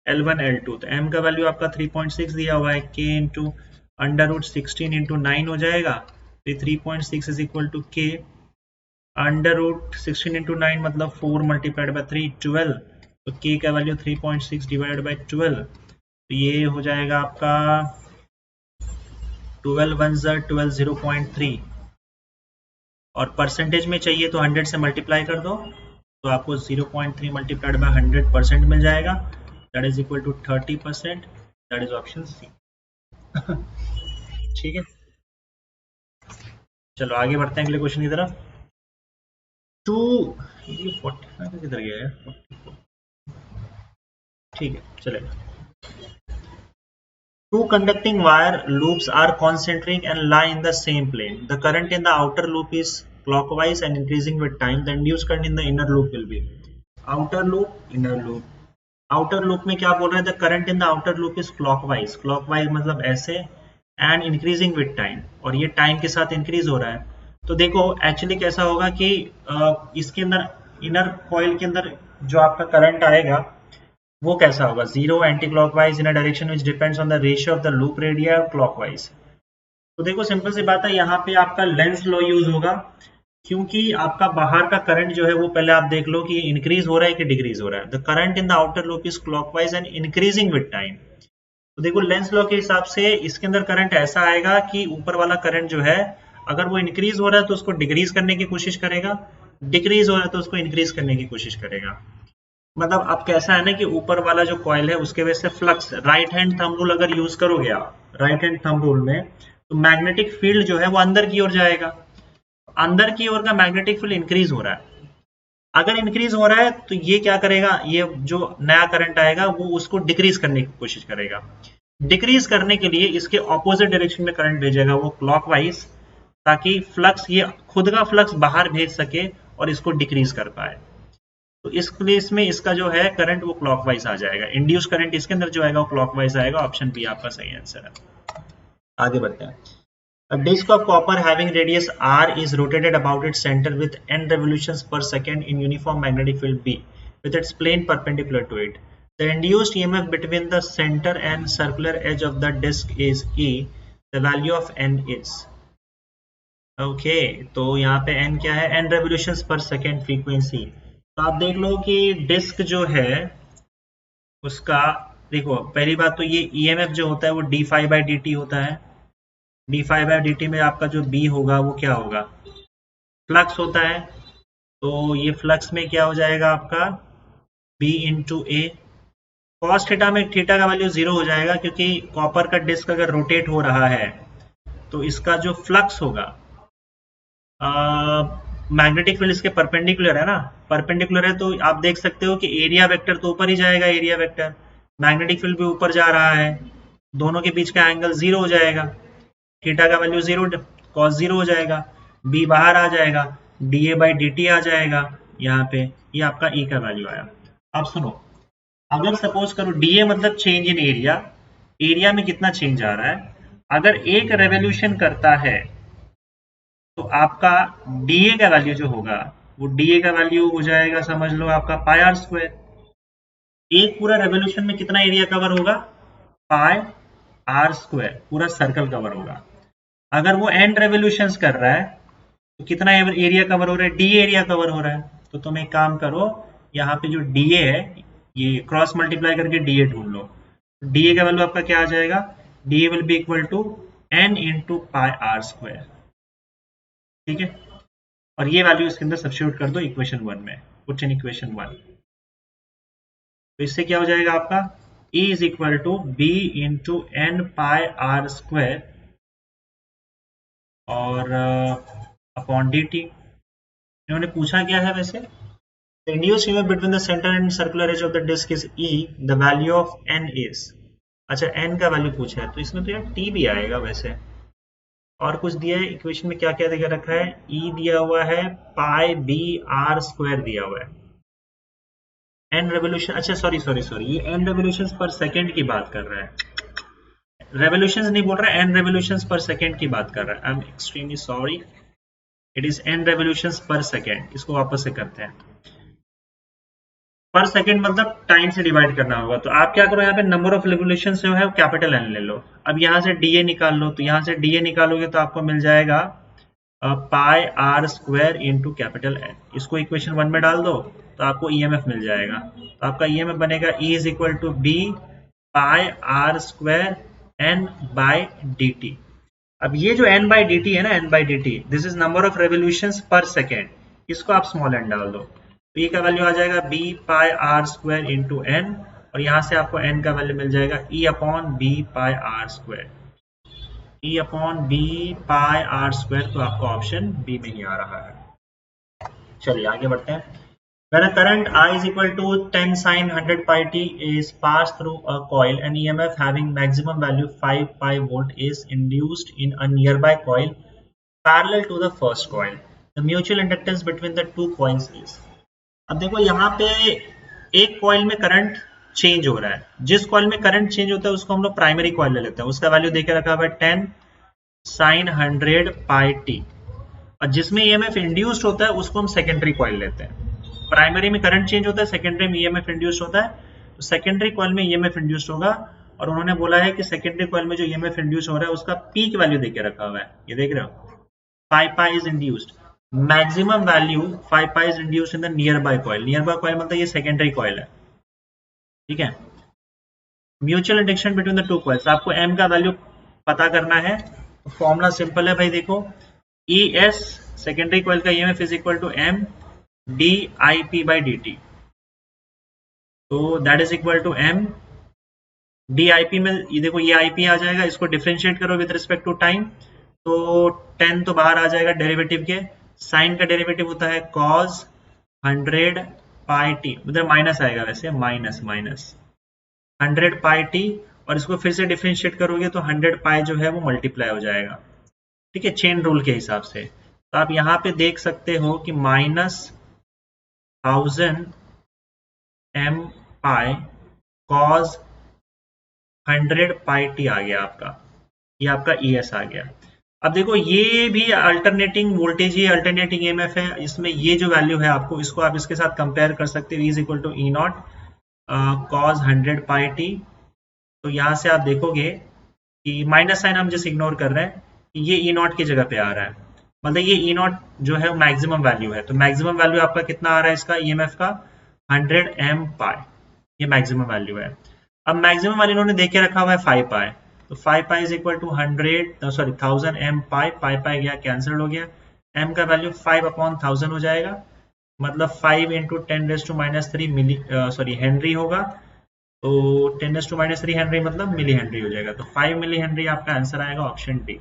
L1 L2। तो M का वैल्यू आपका 3.6 दिया हुआ है, K into under root 16 into 9 हो जाएगा। तो 3.6 is equal to K under root 16 into 9 मतलब 4 मल्टीप्लाइड बाई 3 12। तो K का वैल्यू 3.6 डिवाइडेड बाई 12, तो ये हो जाएगा आपका 12 1 12 0.3 और परसेंटेज में चाहिए तो 100 से मल्टीप्लाई कर दो तो आपको 0.3 मल्टीप्लाइड बाय 100% मिल जाएगा, that is equal to 30%, that is option C. ठीक है, चलो आगे बढ़ते हैं अगले क्वेश्चन की तरफ। टू ये 45 किधर गया है, 44, ठीक है चलेगा। Two conducting wire loops are concentric and lie in the same plane. The current in the outer loop is clockwise and increasing with time. The induced current in the inner loop will be outer loop, inner loop. Outer loop में क्या बोल रहे हैं, the current in the outer loop is clockwise, clockwise मतलब ऐसे, and increasing with time, और ये time के साथ इंक्रीज हो रहा है। तो देखो एक्चुअली कैसा होगा कि इसके अंदर इनर कॉइल के अंदर जो आपका करंट आएगा वो कैसा होगा, zero anti clockwise in a direction which depends on the ratio of the loop radii clockwise. तो देखो सिंपल सी बात है, यहाँ पे आपका लेंस लॉ यूज होगा, क्योंकि आपका बाहर का करंट जो है वो पहले आप देख लो कि इंक्रीज हो रहा है कि डिक्रीज हो रहा है। The current in the outer loop is clockwise and increasing with time. तो देखो लेंस लॉ के हिसाब से इसके अंदर करंट ऐसा आएगा कि ऊपर वाला करंट जो है अगर वो इंक्रीज हो रहा है तो उसको डिक्रीज करने की कोशिश करेगा, डिक्रीज हो रहा है तो उसको इंक्रीज करने की कोशिश करेगा। मतलब अब कैसा है ना कि ऊपर वाला जो कॉइल है उसके वजह से flux, right hand thumb rule अगर यूज करोगे आप राइट हैंड थंब रूल में, तो मैग्नेटिक फील्ड जो है वो अंदर की ओर जाएगा, अंदर की ओर का मैग्नेटिक फील्ड इंक्रीज हो रहा है। अगर इंक्रीज हो रहा है तो ये क्या करेगा, ये जो नया करंट आएगा वो उसको डिक्रीज करने की कोशिश करेगा। डिक्रीज करने के लिए इसके ऑपोजिट डायरेक्शन में करंट भेजेगा वो क्लॉकवाइज, ताकि फ्लक्स ये खुद का फ्लक्स बाहर भेज सके और इसको डिक्रीज कर पाए। तो इस केस में इसका जो है करंट वो क्लॉकवाइज आ जाएगा, इंड्यूस करंट इसके अंदर जो आएगा वो क्लॉकवाइज आएगा। ऑप्शन बी आपका सही आंसर है। आगे बढ़ते हैं। A disc of copper having radius r is rotated about its center with n revolutions per second in uniform magnetic field B, with its plane perpendicular to it. The induced EMF between the center and circular edge of the disc is E. The value of n is okay, तो यहाँ पे n क्या है, n revolutions per second frequency। तो आप देख लो कि disc जो है उसका, देखो पहली बात तो ये EMF जो होता है वो d phi by dt होता है। d phi by dt में आपका जो B होगा वो क्या होगा, फ्लक्स होता है। तो ये फ्लक्स में क्या हो जाएगा आपका B into A, cos theta में थीटा का वैल्यू जीरो हो जाएगा, क्योंकि कॉपर का डिस्क अगर रोटेट हो रहा है तो इसका जो फ्लक्स होगा, मैग्नेटिक फील्ड इसके परपेंडिकुलर है ना, परपेंडिकुलर है तो आप देख सकते हो कि एरिया वेक्टर तो ऊपर ही जाएगा, एरिया वेक्टर, मैग्नेटिक फील्ड भी ऊपर जा रहा है, दोनों के बीच का एंगल जीरो हो जाएगा, थीटा का वैल्यू जीरो, कॉस जीरो हो जाएगा, बी बाहर आ जाएगा, D A by D T आ जाएगा यहाँ पे, ये आपका ई का वैल्यू आया। अब सुनो, अगर सपोज करो डी ए मतलब चेंज इन एरिया, एरिया में कितना चेंज आ रहा है, अगर एक रेवोल्यूशन करता है तो आपका डीए का वैल्यू जो होगा वो डीए का वैल्यू हो जाएगा, समझ लो आपका पाई आर स्क्वायर। एक पूरा रेवोल्यूशन में कितना एरिया कवर होगा, पाई आर स्क्वायर, पूरा सर्कल कवर होगा। अगर वो एंड रेवोल्यूशंस कर रहा है तो कितना एरिया कवर हो रहा है, डी एरिया कवर हो रहा है। तो तुम एक काम करो, यहाँ पे जो डीए है ये क्रॉस मल्टीप्लाई करके डीए ढूंढ लो, डीए का वैल्यू आपका क्या आ जाएगा, DA will be equal to N into pi R square, ठीक है। और ये वैल्यू इसके अंदर सब्स्टिट्यूट कर दो इक्वेशन 1 में, पुट इन इक्वेशन 1। तो इससे क्या हो जाएगा आपका E is equal to B into N pi R square और अपॉन डी टी। इन्होंने पूछा क्या है वैसे, The induced EMF between the center and circular edge of the disk is E. The value of N is, अच्छा N का value पूछा है तो इसमें तो यार T भी आएगा वैसे। और कुछ दिया है इक्वेशन में, क्या क्या दिया रखा है, E दिया हुआ है, पाई बी आर स्क्वायर दिया हुआ है, N रेवोल्यूशन, अच्छा सॉरी सॉरी सॉरी, ये N रेवोल्यूशंस पर सेकंड की बात कर रहा है, रेवोल्यूशंस नहीं बोल रहा है, N रेवोल्यूशंस पर सेकंड की बात कर रहा है। I am extremely sorry, it is N revolutions पर सेकंड। इसको वापस से करते हैं, पर सेकंड मतलब टाइम से डिवाइड करना होगा। तो आप क्या करो, यहाँ पे नंबर ऑफ रेवोल्यूशन जो है कैपिटल एन ले लो। अब यहाँ से डीए निकाल लो, तो यहाँ से डीए निकालोगे तो आपको मिल जाएगा pi R square into capital N. इसको इक्वेशन 1 में डाल दो तो आपको ईएमएफ मिल जाएगा। तो आपका ईएमएफ बनेगा E is equal to B pi R square N by D T. अब ये जो n बाई डी टी है ना, n by D T, this is number of revolutions पर सेकेंड, इसको आप स्मॉल n डाल दो तो ये का वैल्यू आ जाएगा B pi R square into N, और यहाँ से आपको n का वैल्यू मिल जाएगा E upon B pi R square, E upon B pi R square. तो आपका ऑप्शन बी में ही आ रहा है। चलिए आगे बढ़ते हैं। When a current I is equal to 10 sin 100 pi t is passed through a coil, an EMF having maximum value 5 pi volt is induced in a nearby coil parallel to the first coil. The mutual inductance between the two coils is. अब देखो यहाँ पे एक coil में current change हो रहा है, जिस कॉइल में करंट चेंज होता है उसको हम लोग प्राइमरी कॉइल ले लेते हैं, उसका वैल्यू देके रखा हुआ है 10 sin 100 pi t, और जिसमें ईएमएफ इंड्यूस्ड होता है उसको हम सेकेंडरी कॉइल लेते हैं। प्राइमरी में करंट चेंज होता है, सेकेंडरी में ईएमएफ इंड्यूस्ड होता है, तो सेकेंडरी कॉइल में ईएमएफ इंड्यूस्ड होगा। और उन्होंने बोला है कि सेकेंडरी कॉइल में जो ईएमएफ इंड्यूस हो रहा है उसका पीक वैल्यू देके रखा हुआ है, ये देख रहे हो, 5 pi is induced, maximum value 5 pi is induced in the nearby coil. Nearby coil मतलब ये सेकेंडरी कॉइल है, ठीक है। Mutual induction between the two coils, आपको एम का वैल्यू पता करना है, फॉर्मूला सिंपल है भाई, देखो ई एस सेकेंडरी कॉइल का EMF is equal to M D I P by D T, तो that is equal to M D I P में, ये देखो ये आई पी आ जाएगा, इसको डिफ्रेंशिएट करो विद रिस्पेक्ट टू टाइम, तो 10 तो बाहर आ जाएगा डेरिवेटिव के, साइन का डेरिवेटिव होता है कॉस 100 पाई टी, उधर माइनस आएगा वैसे, माइनस 100 पाई टी, और इसको फिर से डिफ्रेंशिएट करोगे तो 100 पाई जो है वो मल्टीप्लाई हो जाएगा, ठीक है, चेन रूल के हिसाब से। तो आप यहाँ पे देख सकते हो कि -1000 m pi cos 100 pi T आ गया आपका, ये आपका ES आ गया। अब देखो ये भी अल्टरनेटिंग वोल्टेज, ये अल्टरनेटिंग EMF है, इसमें ये जो वैल्यू है आपको, इसको आप इसके साथ कंपेयर कर सकते हो, is equal to E naught cos 100 pi T. तो यहाँ से आप देखोगे कि माइनस साइन हम जैसे इग्नोर कर रहे हैं, ये ई नॉट की जगह पे आ रहा है, मतलब ये ई नॉट जो है मैक्सिमम वैल्यू है, तो मैक्सिमम वैल्यू आपका कितना आ रहा है इसका EMF का 100 m पाई, ये मैक्सिमम वैल्यू है। अब मैक्सिमम वैल्यू इन्होंने देके रखा हुआ है 5 पाई, तो 5 pi is equal to 1000 m pi, pi पाई गया कैंसिल हो गया, m का वैल्यू 5 अपॉन 1000 हो जाएगा, मतलब 5 इंटू 10⁻³ मिली सॉरी हेनरी होगा, तो 10⁻³ हेनरी मतलब मिली हेनरी हो जाएगा, तो 5 मिली हेनरी आपका आंसर आएगा, ऑप्शन डी।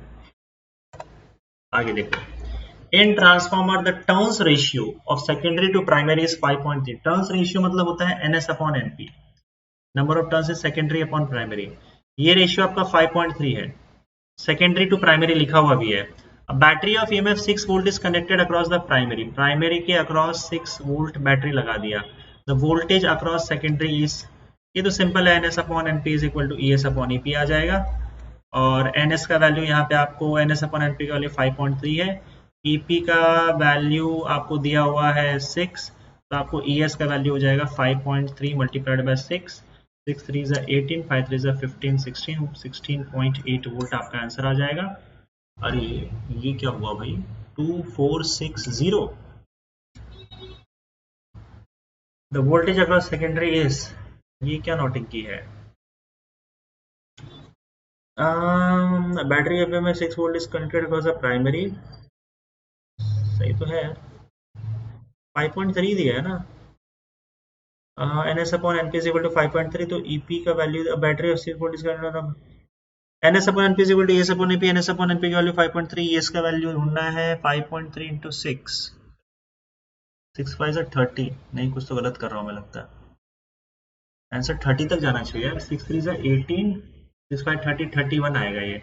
आगे देखो, in transformer the turns ratio of secondary to primary is 5.3। Turns ratio मतलब होता है NS upon NP, number of turns is secondary upon primary, ये रेशियो आपका 5.3 है, सेकेंडरी टू प्राइमरी लिखा हुआ भी है। Battery of EMF 6 volt is connected across the primary, primary के अक्रॉस 6 वोल्ट बैटरी लगा दिया, the voltage across secondary is, ये तो सिंपल है, NS upon NP is equal to ES upon EP आ जाएगा, और NS का वैल्यू यहाँ पे आपको NS अपॉन NP का वैल्यू 5.3 है, EP का वैल्यू आपको दिया हुआ है 6, तो आपको ES का वैल्यू हो जाएगा 5.3 multiplied by 6, 6 3 is 18, 5 3 is 15, 16.8 volt आपका आंसर आ जाएगा। अरे ये क्या हुआ भाई, 2460, the voltage across secondary is, ये क्या नोटिंग की है, बैटरी एफ में 6 volt is connected across the primary, सही तो है, 5.3 दिया है ना, NS upon NP is equal to 5.3, तो EP का value battery of 6 volt is NS upon NP is equal to ES upon EP, NS upon NP की वैल्यू 5.3, ES का वैल्यू ढूंढना है 5.3 इंटू 6, 6 5 30, नहीं कुछ तो गलत कर रहा हूँ मैं लगता है। आंसर 30 तक जाना चाहिए यार। 6 3 18, 6 5 30, 31 आएगा ये।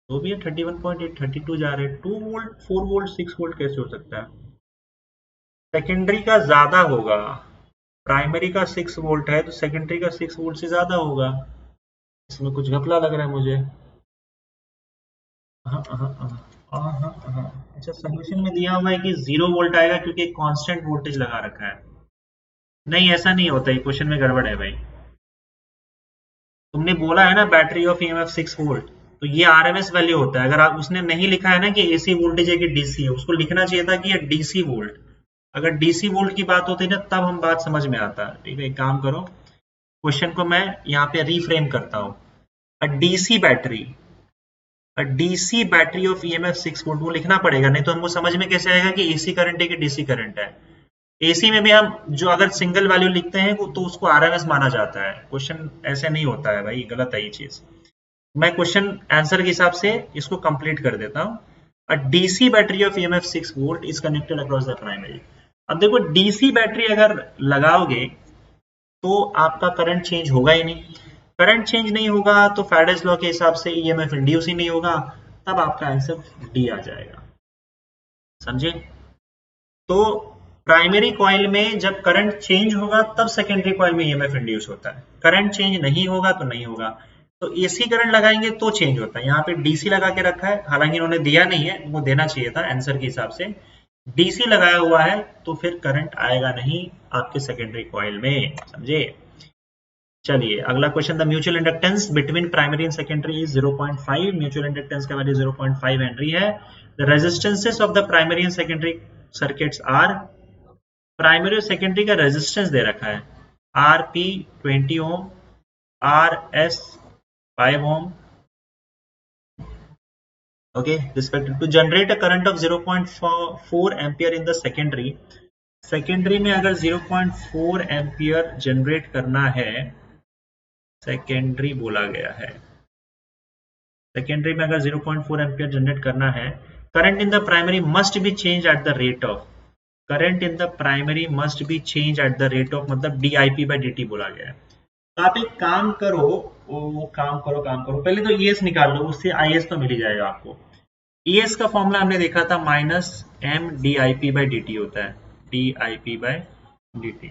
तो भी 31.8, 32 जा रहे हैं। 2 वोल्ट 4 वोल्ट 6 वोल्ट कैसे हो सकता है? सेकेंडरी का ज्यादा होगा। प्राइमरी का 6 वोल्ट है तो सेकेंडरी का 6 वोल्ट से ज्यादा होगा। इसमें कुछ घपला लग रहा है मुझे। हाँ हाँ हाँ हाँ हाँ हाँ। अच्छा, सोल्यूशन में दिया हुआ है कि 0 वोल्ट आएगा क्योंकि कांस्टेंट वोल्टेज लगा रखा है। नहीं, ऐसा नहीं होता, ये क्वेश्चन में गड़बड़ है भाई। तुमने बोला है ना बैटरी ऑफ ईएमएफ 6 वोल्ट, तो ये आरएमएस वैल्यू होता है। अगर आप उसने नहीं लिखा है ना कि एसी वोल्टेज है कि डीसी है, उसको लिखना चाहिए था कि ये डीसी वोल्ट। अगर डीसी वोल्ट की बात होती ना तब हम बात समझ में आता। ठीक है, एक काम करो, क्वेश्चन को मैं यहाँ पे रीफ्रेम करता हूँ। A DC battery, a DC battery of EMF 6 volt, वो लिखना पड़ेगा, नहीं तो हमको समझ में कैसे आएगा कि एसी करंट है कि डीसी करंट है। एसी में भी हम जो अगर सिंगल वैल्यू लिखते हैं तो उसको आरएमएस माना जाता है। क्वेश्चन ऐसे नहीं होता है भाई, गलत है ये चीज। मैं क्वेश्चन आंसर के हिसाब से इसको कंप्लीट कर देता हूँ। A DC battery of EMF 6 volt is connected across the primary. अब देखो, डीसी बैटरी अगर लगाओगे तो आपका करंट चेंज होगा ही नहीं। करंट चेंज नहीं होगा तो फैराडेज लॉ के हिसाब से ईएमएफ इंड्यूस ही नहीं होगा। तब आपका आंसर डी आ जाएगा। समझे? तो प्राइमरी कॉइल में जब करंट चेंज होगा तब सेकेंडरी कॉइल में ईएमएफ इंड्यूस होता है। करंट चेंज नहीं होगा तो नहीं होगा। तो एसी करंट लगाएंगे तो चेंज होता है। यहाँ पे डीसी लगा के रखा है, हालांकि इन्होंने दिया नहीं है, वो देना चाहिए था आंसर के हिसाब से। डीसी लगाया हुआ है तो फिर करंट आएगा नहीं आपके सेकेंडरी कॉइल में। समझे? चलिए अगला question. The mutual inductance between primary and secondary is 0.5। Mutual inductance का वैल्यू 0.5 हेनरी है। The resistances of the primary and secondary circuits are. Primary और सेकेंडरी का रेजिस्टेंस दे रखा है, R P 20 ohm, R S 5 ohm. Okay, respective to generate a current of 0.4 ampere in the secondary. Secondary में अगर 0.4 ampere generate करना है, secondary बोला गया है, सेकेंडरी में अगर 0.4 एम्पियर जनरेट करना है, current in the primary must be change at the rate of, current in the primary must be change at the rate of, मतलब डीआईपी बाई डी बोला गया है। तो आप एक काम करो, काम करो, पहले तो ईएस निकाल लो, उससे आईएस तो मिल ही जाएगा आपको। ईएस का फॉर्मूला हमने देखा था, minus M D I P by D T होता है, D I P by D T.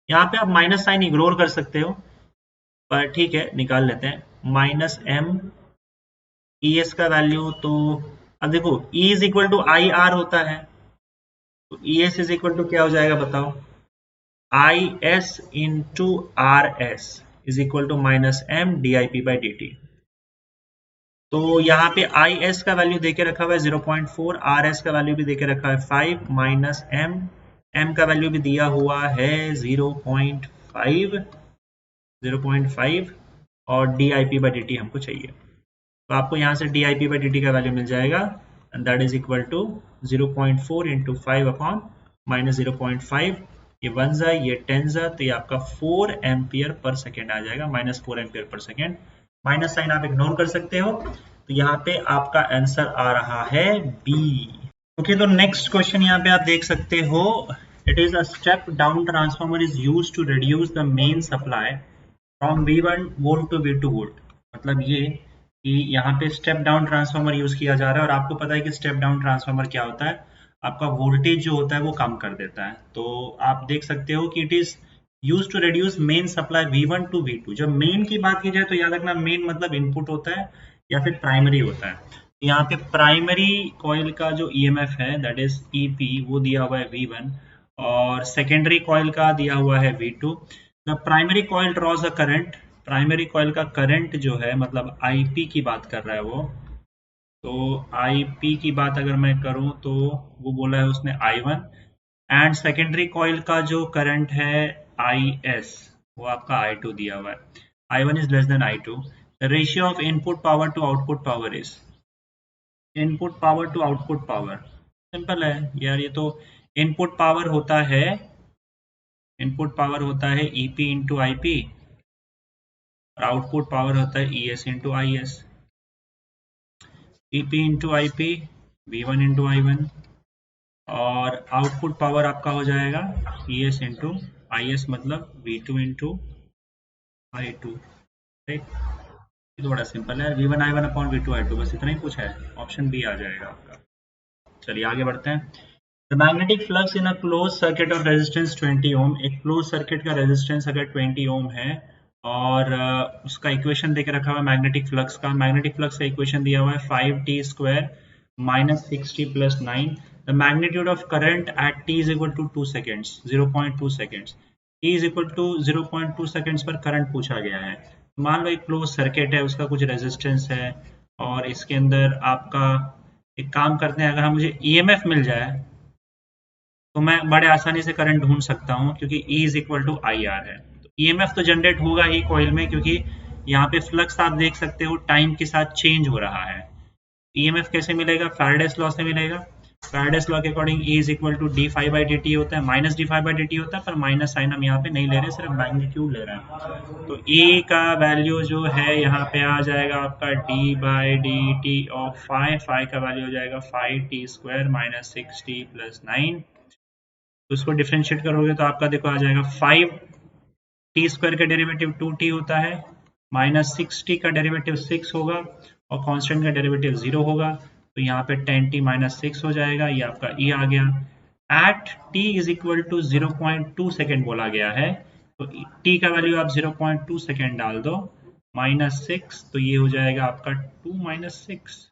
यहाँ पे आप माइनस साइन इग्नोर कर सकते हो, पर ठीक है निकाल लेते हैं। माइनस एम, ई एस का वैल्यू तो अब देखो E is equal to I R होता है, तो E S is equal to क्या हो जाएगा बताओ, I S into R S is equal to minus M D I P by D T. तो यहाँ पे आई एस का वैल्यू देके रखा हुआ है 0.4, आर एस का वैल्यू भी देके रखा है 5, माइनस एम, एम का वैल्यू भी दिया हुआ है 0.5 और D I P by D T हमको चाहिए। तो आपको यहाँ से D I P by D T का वैल्यू मिल जाएगा, and that is equal to 0.4 into 5 upon minus 0.5। ये 1 जा, ये 10 जा, तो ये आपका 4 एम्पियर पर सेकेंड आ जाएगा, minus 4 ampere per second. Minus sign आप इग्नोर कर सकते हो, तो यहाँ पे आपका आंसर आ रहा है बी। ओके, तो नेक्स्ट क्वेश्चन यहाँ पे आप देख सकते हो। It is a step down transformer is used to reduce the main supply from V1 volt to V2 volt. मतलब ये कि यहाँ पे स्टेप डाउन ट्रांसफार्मर यूज किया जा रहा है, और आपको पता है कि स्टेप डाउन ट्रांसफार्मर क्या होता है, आपका वोल्टेज जो होता है वो कम कर देता है। तो आप देख सकते हो कि it is use to reduce main supply V1 to V2। जब मेन की बात की जाए तो याद रखना मेन मतलब इनपुट होता है या फिर प्राइमरी होता है। यहाँ पे प्राइमरी कॉइल का जो ईएमएफ है दैट इज EP, वो दिया हुआ है V1, और सेकेंडरी कॉइल का दिया हुआ है V2। The primary coil draws a current, primary coil का करंट जो है मतलब IP की बात कर रहा है वो। तो IP की बात अगर मैं करूं तो वो बोला है उसने I1, एंड सेकेंडरी कॉइल का जो करंट है IS, वो आपका I2 दिया हुआ है। I1 is less than I2। The ratio of input power to output power is, input power to output power simple है यार, ये तो इनपुट पावर होता है, इनपुट पावर होता है EP इंटू IP, और आउटपुट पावर होता है ES into IS। EP into IP, V1 into I1, और आउटपुट पावर आपका हो जाएगा ES इंटू IS, मतलब V2 इंटू I2। ठीक, ये तो बड़ा सिंपल है, V1 I1 upon V2 I2, बस इतना ही पूछा है, ऑप्शन बी आ जाएगा आपका। चलिए आगे बढ़ते हैं। The magnetic flux in a close circuit of resistance 20 ओम, एक क्लोज सर्किट का रेजिस्टेंस अगर 20 ओम है और उसका इक्वेशन देके रखा हुआ है मैग्नेटिक फ्लक्स का, मैग्नेटिक फ्लक्स का इक्वेशन दिया हुआ है 5t square minus 6t plus 9, the magnitude of current at t is equal to 2 seconds, 0.2 seconds, t is equal to 0.2 seconds पर करंट पूछा गया है। मान लो एक क्लोज सर्किट है, उसका कुछ रेजिस्टेंस है और इसके अंदर आपका, एक काम करते हैं, अगर हम मुझे EMF मिल जाए तो मैं बड़े आसानी से करंट ढूंढ सकता हूं, क्योंकि E is equal to IR है। तो EMF तो जनरेट होगा ही कॉइल में, क्योंकि यहाँ पे फ्लक्स आप देख सकते हो टाइम के साथ चेंज हो रहा है। EMF कैसे मिलेगा? फैराडेस लॉ से मिलेगा। फैराडेस लॉ के according E is equal to d phi by D T होता है, minus D phi by D T होता है, पर माइनस साइन हम यहाँ पे नहीं ले रहे, सिर्फ मैग्नीट्यूड ले रहे हैं। तो E का वैल्यू जो है यहाँ पे आ जाएगा आपका d by D t of phi, phi का वैल्यू हो जाएगा 5t square minus 6t plus 9। तो इसको डिफरेंशिएट करोगे तो आपका देखो आ जाएगा 5t स्क्वायर का डेरिवेटिव 2t होता है, माइनस 6t का डेरिवेटिव 6 होगा और कांस्टेंट का डेरिवेटिव 0 होगा, तो यहाँ पे 10t माइनस 6 हो जाएगा, ये आपका E आ गया। At t is equal to 0.2 second बोला गया है, तो t का वैल्यू आप 0.2 सेकेंड डाल दो, माइनस 6, तो ये हो जाएगा आपका 2 माइनस 6।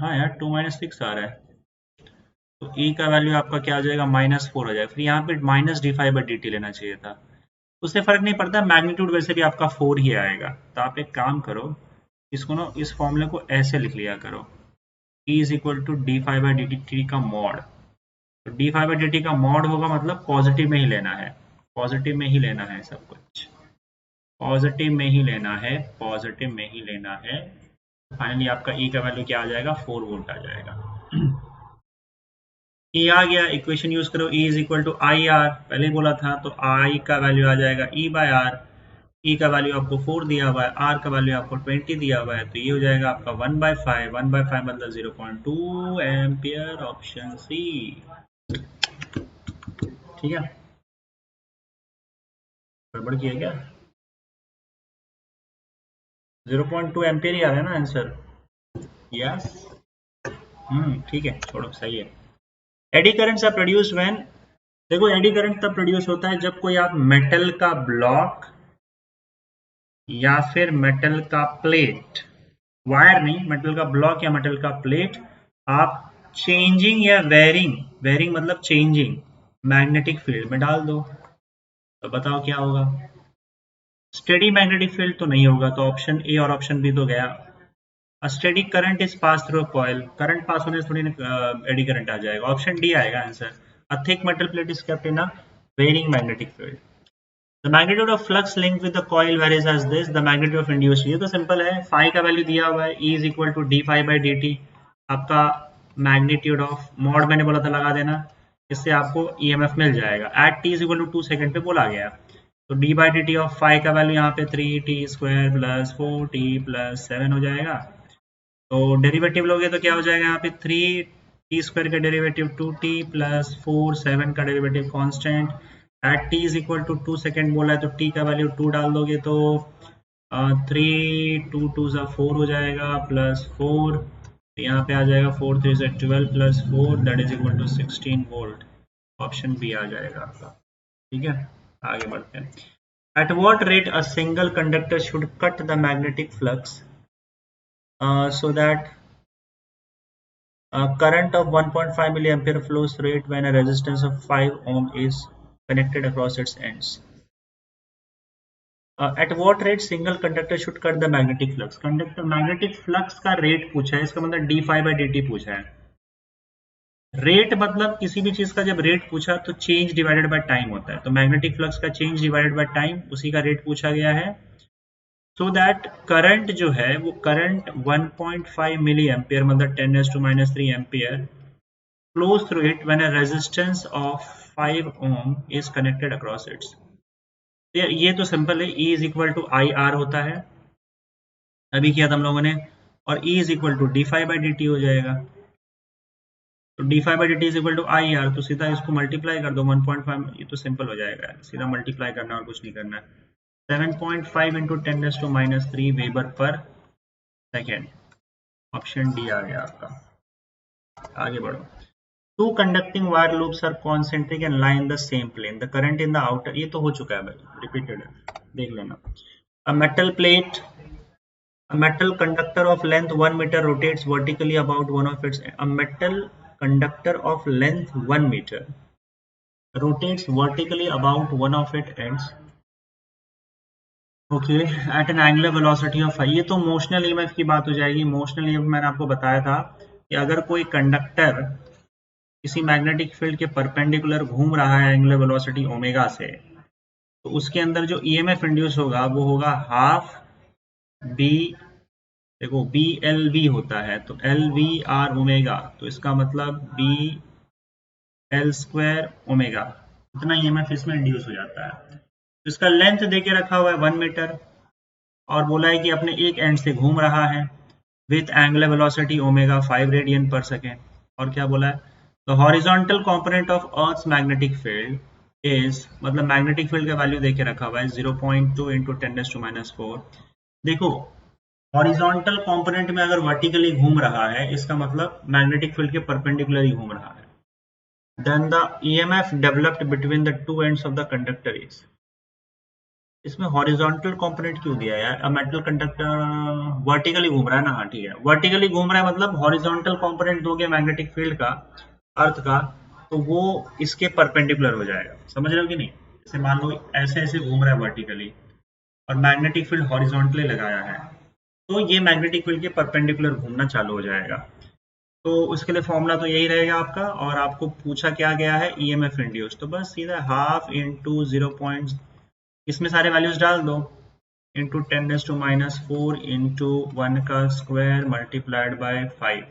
हाँ यार 2 माइनस 6 आ रहा है, तो E का वैल्यू आपका क्या आ जाएगा? -4 हो जाएगा। फिर यहाँ पे minus D phi by D t लेना चाहिए था, उससे फर्क नहीं पड़ता, मैग्नीट्यूड वैसे भी आपका 4 ही आएगा। तो आप एक काम करो, इसको ना, इस फॉर्मूले को ऐसे लिख लिया करो, E is equal to d phi by D T का मॉड। तो d phi by D T का मॉड होगा, मतलब पॉजिटिव में ही लेना है, पॉजिटिव में ही लेना है, सब कुछ पॉजिटिव में ही लेना है, पॉजिटिव में ही लेना है। फाइनली आपका E का वैल्यू क्या आ जाएगा? 4 वोल्ट आ जाएगा। E आ गया, इक्वेशन यूज करो, E is equal to I R, पहले ही बोला था, तो I का वैल्यू आ जाएगा E बाय आर। E का वैल्यू आपको 4 दिया हुआ है, R का वैल्यू आपको 20 दिया हुआ है, तो ये हो जाएगा आपका 1/5, 1/5 मतलब 0.2 एम्पियर, ऑप्शन सी। ठीक है, गड़बड़ किया क्या? 0.2 एम्पियर ही आ रहा है ना आंसर? यस, ठीक है, छोड़ो, सही है। Eddy currents are produced when, देखो एडी करंट तब प्रोड्यूस होता है जब कोई आप मेटल का ब्लॉक या फिर मेटल का प्लेट, वायर नहीं, मेटल का ब्लॉक या मेटल का प्लेट, आप चेंजिंग या वेरिंग, वेरिंग मतलब चेंजिंग मैग्नेटिक फील्ड में डाल दो, तो बताओ क्या होगा? स्टेडी मैग्नेटिक फील्ड तो नहीं होगा, तो ऑप्शन ए और ऑप्शन बी तो गया। Steady current is pass through coil, current pass होने से थोड़ी एडी करंट आ जाएगा, ऑप्शन डी आएगा answer. A thick metal plate is kept in a varying magnetic field. The magnitude of flux linked with the coil varies as this, the magnitude of induced, ये तो simple है, phi का value दिया हुआ है, E is equal to d phi by D t, आपका magnitude of mod मैंने बोला था लगा देना, इससे आपको EMF मिल जाएगा। At t is equal to 2 second पे बोला गया, तो d by D t of phi का वैल्यू यहाँ पे 3t square plus 4t plus 7 हो जाएगा। तो डेरिवेटिव लोगे तो क्या हो जाएगा यहाँ पे? 3t स्क्वायर का डेरिवेटिव 2t प्लस 4, 7 का derivative constant, at t is equal to 2 second बोला है, तो t का वैल्यू 2 डाल दोगे तो 3 2 2 सा 4 हो जाएगा प्लस 4, यहाँ पे आ जाएगा 4 3 से 12 plus 4 that is equal to 16 volt, option B आ जाएगा आपका। ठीक है, आगे बढ़ते हैं। At what rate a single conductor should cut the magnetic flux so that current of 1.5 milliampere flows through it when a resistance of 5 ohm is connected across its ends. At what rate single conductor should cut the magnetic flux? Conductor magnetic flux का rate पूछा है, इसका मतलब d phi by D t पूछा है। Rate मतलब किसी भी चीज का जब रेट पूछा तो चेंज डिवाइडेड बाय टाइम होता है, तो मैग्नेटिक फ्लक्स का चेंज डिवाइडेड बाय टाइम, उसी का रेट पूछा गया है। सो दैट करंट जो है वो करंट 1.5 मिली एम्पियर मतलब 10⁻³ ampere flows through it when a resistance of 5 ohm is connected across it। ये तो सिंपल है, E is equal to I R होता है, अभी किया था हम लोगों ने, और E is equal to d phi by D t हो जाएगा। तो d phi by D t is equal to I R, तो सीधा इसको मल्टीप्लाई कर दो 1.5, ये तो सिंपल हो जाएगा, सीधा मल्टीप्लाई करना और कुछ नहीं करना है। 7.5 इंटू 10⁻³ वेबर पर सेकेंड, ऑप्शन डी आ गया आपका। आगे बढ़ो। Two conducting wire loops are concentric and lie in the same plane, the current in the outer, ये तो हो चुका है भाई, रिपीटेड है, देख लेना। A metal plate, a metal conductor of length 1 meter rotates vertically about one of its, a metal conductor of length 1 meter rotates vertically about one of its ends, okay, at an angular velocity of 5। ये तो motional EMF की बात हो जाएगी। Motional EMF मैंने आपको बताया था कि अगर कोई कंडक्टर किसी मैग्नेटिक फील्ड के परपेंडिकुलर घूम रहा है एंगुलर वेलोसिटी ओमेगा से, तो उसके अंदर जो ईएमएफ इंड्यूस होगा वो होगा हाफ बी, देखो बी एल वी होता है, तो एल वी आर ओमेगा, तो इसका मतलब बी एल स्क्वायर ओमेगा, इतना ईएमएफ इसमें इंड्यूस हो जाता है। तो इसका लेंथ देके रखा हुआ है 1 मीटर, और बोला है कि अपने एक एंड से घूम रहा है with angular velocity omega 5 radian per second. और क्या बोला है, the horizontal component of earth's magnetic field is, मतलब मैग्नेटिक फील्ड का वैल्यू देके रखा हुआ है 0.2 इंटू 10⁻⁴। देखो हॉरिजॉन्टल कंपोनेंट में अगर वर्टिकली घूम रहा है, इसका मतलब मैग्नेटिक फील्ड के परपेंडिकुलर ही घूम रहा है। Then the EMF developed between the two ends of the conductor is, इसमें हॉरिजॉन्टल कंपोनेंट क्यों दिया है, मेटल कंडक्टर वर्टिकली घूम रहा है ना, हाँ ठीक है, वर्टिकली घूम रहा है मतलब हॉरिजॉन्टल कंपोनेंट दोगे मैग्नेटिक फील्ड का, अर्थ का, तो वो इसके परपेंडिकुलर हो जाएगा, समझ रहे हो कि नहीं। जैसे मान लो ऐसे ऐसे घूम रहा है वर्टिकली और मैग्नेटिक फील्ड हॉरिजॉन्टली लगाया है, तो ये मैग्नेटिक फील्ड के परपेंडिकुलर घूमना चालू हो जाएगा। तो उसके लिए फॉर्मूला तो यही रहेगा आपका, और आपको पूछा क्या गया है, ईएमएफ इंड्यूस, तो बस सीधा हाफ इंटू 0. इसमें सारे वैल्यूज डाल दो, इंटू 10⁻⁴ इंटू 1 का स्क्वायर मल्टीप्लाइड बाय 5,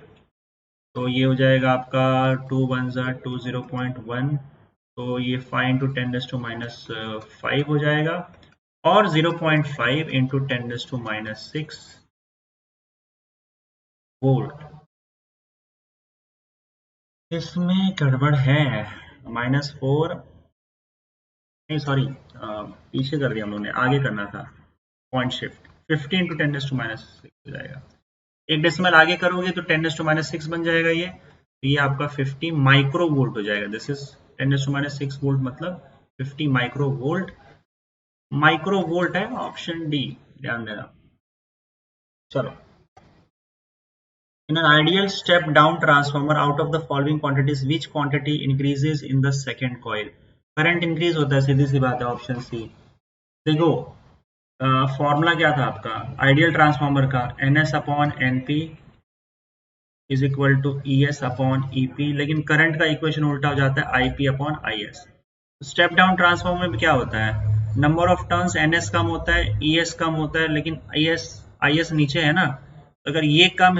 तो ये हो जाएगा आपका 2 1 2 0.1, तो ये 5 इंटू 10⁻⁵ हो जाएगा, और 0.5 इंटू 10⁻⁶ वोल्ट। इसमें गड़बड़ है, -4 नहीं सॉरी, पीछे कर दिया हम लोगों ने, आगे करना था, पॉइंट शिफ्ट 50 इंटू 10⁻⁶ हो जाएगा। एक डेसिमल आगे करोगे तो 10⁻⁶ बन जाएगा ये, तो ये आपका 50 माइक्रो वोल्ट हो जाएगा। दिस इज 10⁻⁶ वोल्ट मतलब 50 माइक्रो वोल्ट, माइक्रो वोल्ट है, ऑप्शन डी ध्यान देना। चलो, in an ideal step down transformer out of the following quantities which quantity increases in the second coil, current increase होता है, सीधी सी बात है, ऑप्शन सी। देखो फॉर्मूला क्या था आपका आइडियल ट्रांसफार्मर का, NS upon NP is equal to ES upon EP, लेकिन करंट का इक्वेशन उल्टा हो जाता है IP upon IS। Step down transformer में क्या होता है, नंबर ऑफ टर्न्स NS कम होता है, ES कम होता है, लेकिन IS नीचे है ना, अगर ये कम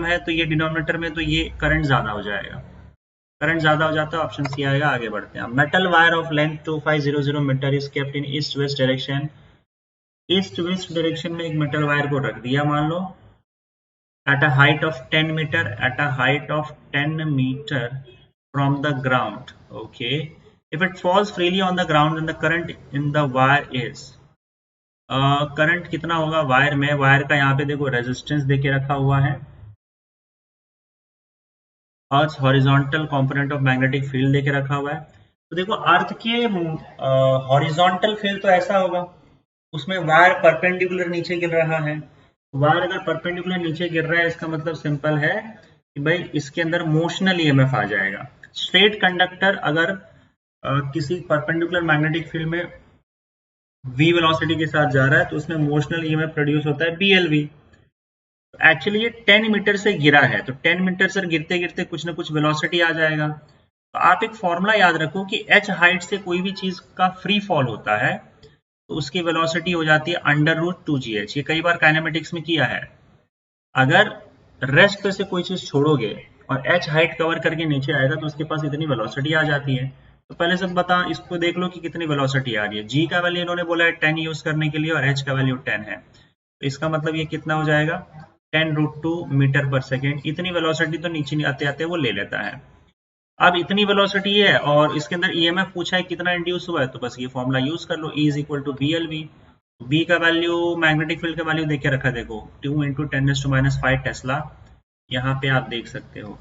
है तो ये डिनोमिनेटर में, तो ये करंट ज्यादा हो जाएगा, करंट ज्यादा हो जाता है, ऑप्शन सी आएगा। आगे बढ़ते हैं। Metal wire of length 2500 metre is kept in east west direction, east west direction में एक मेटल वायर को रख दिया मान लो, at a height of 10 meter, at a height of 10 meter from the ground, okay, if it falls freely on the ground then the current in the wire is, current कितना होगा wire में, wire का यहाँ पे देखो resistance देके रखा हुआ है, earth horizontal component of magnetic field देके रखा हुआ है, तो देखो अर्थ के हॉरिजॉन्टल फील्ड तो ऐसा होगा, उसमें वायर परपेंडिकुलर नीचे गिर रहा है, वायर अगर परपेंडिकुलर नीचे गिर रहा है इसका मतलब सिंपल है कि भाई इसके अंदर मोशनल ईएमएफ आ जाएगा। स्ट्रेट कंडक्टर अगर किसी परपेंडिकुलर मैग्नेटिक फील्ड में v वेलोसिटी के साथ जा रहा है तो उसमें मोशनल ईएमएफ प्रोड्यूस होता है BLV। एक्चुअली ये 10 मीटर से गिरा है, तो 10 मीटर से गिरते गिरते कुछ ना कुछ वेलोसिटी आ जाएगा। तो आप एक फॉर्मूला याद रखो कि h हाइट से कोई भी चीज का फ्री फॉल होता है तो उसकी वेलोसिटी हो जाती है √2gh। ये कई बार काइनेमेटिक्स में किया है, अगर रेस्ट पे से कोई चीज छोड़ोगे और h हाइट कवर करके नीचे आएगा तो उसके पास इतनी वेलोसिटी आ जाती है। तो पहले सब बता, इसको देख लो कि कितनी वेलोसिटी आ रही है। g का वैल्यू इन्होंने बोला है 10 यूज करने के लिए और h का वैल्यू 10 है, तो इसका मतलब ये कितना हो जाएगा 10√2 मीटर पर सेकेंड। इतनी वेलोसिटी तो नीचे नहीं आते आते वो ले लेता है। अब इतनी वेलोसिटी है और इसके अंदर ईएमएफ पूछा है कितना इंड्यूस हुआ है, तो बस ये फॉर्मूला यूज कर लो, E is equal to BLV। B का वैल्यू मैग्नेटिक फील्ड का वैल्यू देख के रखा, देखो 2 इंटू 10⁻⁵ टेस्ला, यहाँ पे आप देख सकते हो,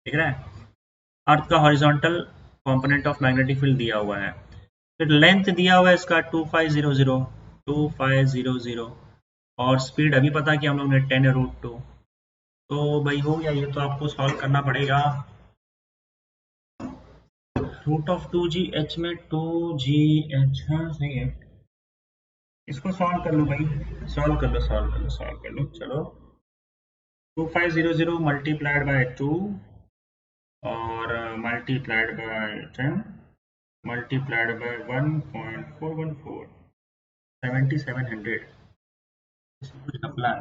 दिख रहा है। अर्थ का horizontal component of magnetic field दिया हुआ है, फिर लेंथ दिया हुआ है इसका 2500 और स्पीड अभी पता कि हम लोग ने 10√2। तो भाई हो गया, ये तो आपको सॉल्व करना पड़ेगा। √2GH में 2GH, हाँ सही है, इसको सॉल्व कर लो भाई, सॉल्व कर लो, चलो 2500 मल्टीप्लाइड बाय 2 और multiplied by 10 multiplied by 1.414 7700 apply.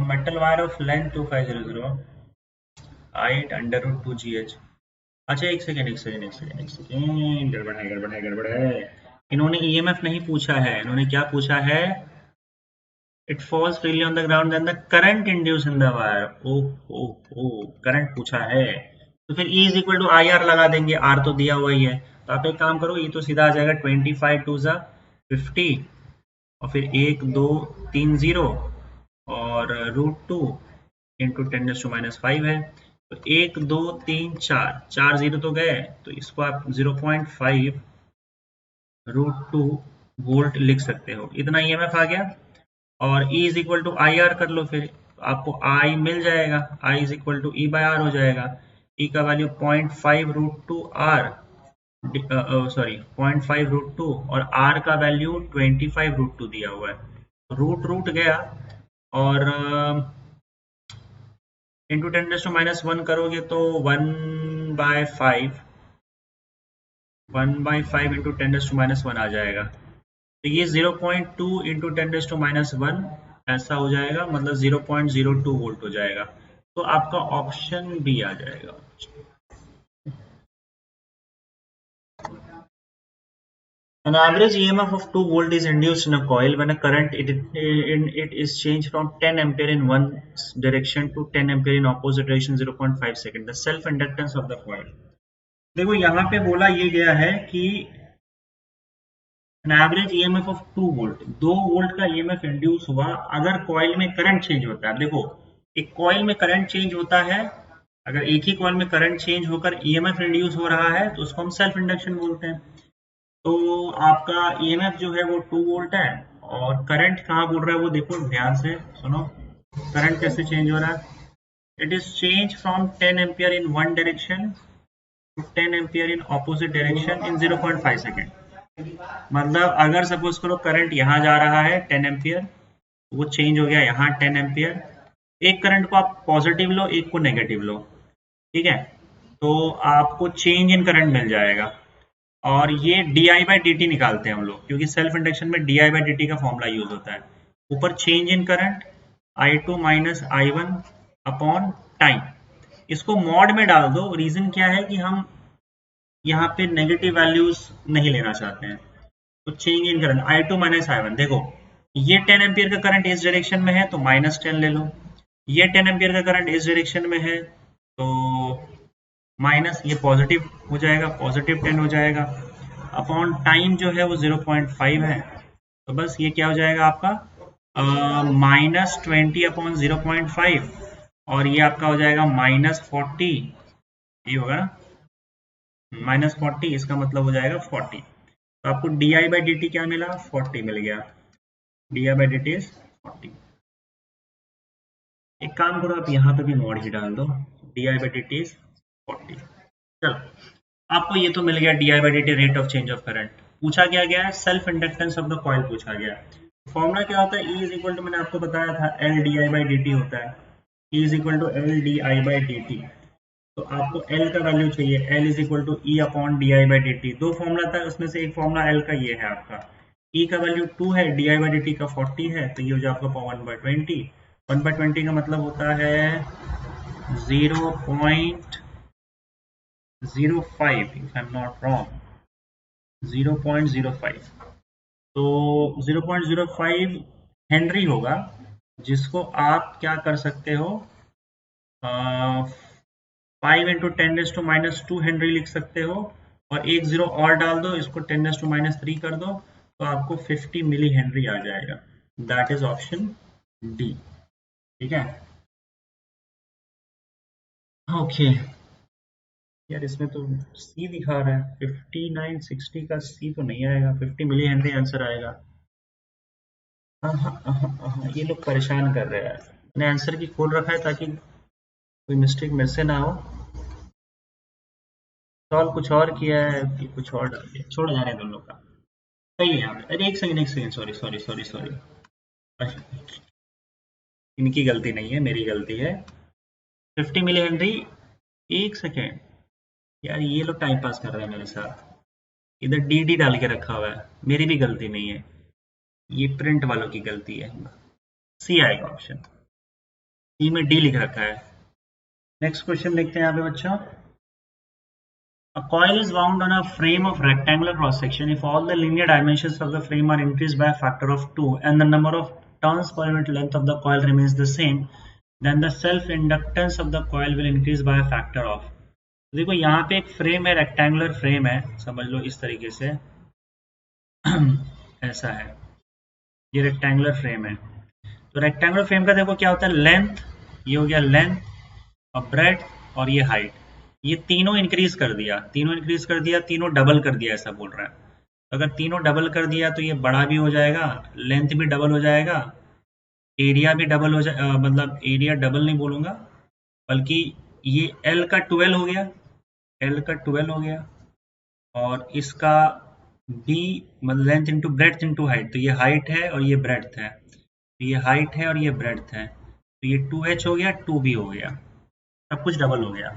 Metal wire of length 2500 height √2GH। अच्छा एक सेकेंड, गड़बड़ है। इन्होंने ईएमएफ नहीं पूछा है, इन्होंने क्या पूछा है, it falls freely on the ground then the current induce in the wire. ओ करंट पूछा है, तो फिर E is equal to IR लगा देंगे, R तो दिया हुआ ही है। तो आप एक काम करो, ये तो सीधा आ जाएगा 25 2 50 और फिर 1 2 3 0 और √2 इंटू 10⁻⁵ है, तो 1 2 3 4 0 तो गए, तो इसको आप 0.5 √2 वोल्ट लिख सकते हो, इतना ईएमएफ आ गया। और E is equal to IR कर लो, फिर आपको I मिल जाएगा, I is equal to E/R हो जाएगा। E का वैल्यू 0.5 √2 R, सॉरी 0.5 √2 और R का वैल्यू 25 √2 दिया हुआ है। रूट गया और इंटू 10⁻⁻1 करोगे तो 1/5 इंटू 10⁻⁻1 आ जाएगा। तो ये 0.2 इंटू 10⁻⁻1 ऐसा हो जाएगा, मतलब 0.02 वोल्ट हो जाएगा। तो आपका ऑप्शन बी आ जाएगा। An average EMF of 2 volt is induced in a coil when a current it is changed from 10 ampere in one direction to 10 ampere in opposite direction 0.5 second. The self inductance of the coil. देखो यहाँ पे बोला ये गया है कि an average EMF of 2 volt, 2 volt का EMF induce हुआ अगर कॉइल में करंट चेंज होता है। देखो एक कॉइल में करंट चेंज होता है, अगर एक ही कॉइल में करंट चेंज होकर EMF इंड्यूस हो रहा है तो उसको हम सेल्फ इंडक्शन बोलते हैं। तो आपका EMF जो है वो 2 वोल्ट है और करंट कहाँ बोल रहा है वो देखो ध्यान से सुनो, करंट कैसे चेंज हो रहा है, it is change from 10 ampere in one direction to 10 ampere in opposite direction in 0.5 second. मतलब अगर सपोज करो करंट यहाँ जा रहा है 10 एम्पियर, वो चेंज हो गया यहाँ 10 एम्पियर। एक करंट को आप पॉजिटिव लो, एक को नेगेटिव लो, ठीक है, तो आपको चेंज इन करंट मिल जाएगा। और ये di/dt निकालते हैं हम लोग, क्योंकि सेल्फ इंडक्शन में di/dt का फॉर्मूला यूज होता है। ऊपर change in current I2 minus I1 upon time, इसको मॉड में डाल दो। रीजन क्या है कि हम यहाँ पे नेगेटिव वैल्यूज नहीं लेना चाहते हैं। तो change in current I2 minus I1, देखो ये 10 एम्पियर का करंट इस डायरेक्शन में है तो -10 ले लो, ये 10 एम्पियर का करंट इस डायरेक्शन में है तो माइनस, ये पॉजिटिव हो जाएगा, पॉजिटिव 10 हो जाएगा, अपॉन टाइम जो है वो 0.5 है, तो बस ये क्या हो जाएगा आपका -20 अपॉन 0.5 और ये आपका हो जाएगा -40, ये होगा ना -40, इसका मतलब हो जाएगा 40। तो आपको di/dt क्या मिला, 40 मिल गया, di/dt इज 40। एक काम करो आप यहाँ पे भी मॉड ही डाल दो, di/dt इज 40। चलो आपको ये तो मिल गया di/dt rate of change of current. पूछा क्या गया है, self inductance of the coil पूछा गया। फॉर्मूला क्या होता है, E इज इक्वल टू, मैंने आपको बताया था L di/dt होता है, E is equal to L di/dt। तो आपको L का वैल्यू चाहिए, L is equal to E upon di/dt। दो फॉर्मूला था, उसमें से एक फॉर्मूला L का ये है आपका, E का वैल्यू 2 है, di/dt का 40 है, तो ये हो जाएगा आपका 1/20। 1/20 का मतलब होता है 0.05 if I'm not wrong, 0.05। तो 0.05 हेनरी होगा, जिसको आप क्या कर सकते हो, 5 × 10⁻² हेनरी लिख सकते हो, और एक जीरो और डाल दो, इसको 10⁻³ कर दो, तो आपको 50 मिली हेनरी आ जाएगा। That is option D. ठीक है, ओके। यार इसमें तो सी दिखा रहा है, 5960 का सी तो नहीं आएगा, 50 मिली हेनरी आंसर आएगा। हाँ हाँ हाँ हाँ, ये लोग परेशान कर रहे हैं। मैंने आंसर की खोल रखा है ताकि कोई मिस्टेक मेरे से ना हो। सॉल्व कुछ और किया है कि कुछ और डाल दिया, छोड़ जाने दो लोग का। सही है यहाँ पे। अरे एक second, sorry sorry sorry sorry, इनकी गलती नहीं है, मेरी गलती है। 50 मिली हेनरी, एक सेकेंड यार, ये लोग टाइम पास कर रहे हैं मेरे साथ। इधर डी डी डाल के रखा हुआ है, मेरी भी गलती नहीं है, ये प्रिंट वालों की गलती है। सी आएगा ऑप्शन, सी में डी लिख रखा है। नेक्स्ट क्वेश्चन देखते हैं यहाँ पे बच्चों। A coil is wound on a frame of rectangular cross section if all the linear dimensions of the frame are increased by a factor of 2 and the number of turns per unit length of the coil remains the same, then the self inductance of the coil will increase by a factor of। देखो यहाँ पे एक frame है, rectangular frame है, समझ लो इस तरीके से। ऐसा है, ये रेक्टेंगुलर फ्रेम है। तो रेक्टेंगुलर फ्रेम का देखो क्या होता है, लेंथ, ये हो गया लेंथ, और ब्रेड, और ये हाइट, ये तीनों इंक्रीज कर दिया, तीनों इंक्रीज कर दिया, तीनों डबल कर दिया, ऐसा बोल रहा है। तो अगर तीनों डबल कर दिया तो ये बड़ा भी हो जाएगा, लेंथ भी डबल हो जाएगा, एरिया भी डबल हो जाए, मतलब एरिया डबल नहीं बोलूंगा, बल्कि ये एल का 12 हो गया, एल का 12 हो गया, और इसका बी मतलब length into breadth into height, तो ये हाइट है और ये ब्रेड्थ है, तो ये हाइट है और ये ब्रेड्थ है, तो ये 2h हो गया, 2b हो गया, सब कुछ डबल हो गया।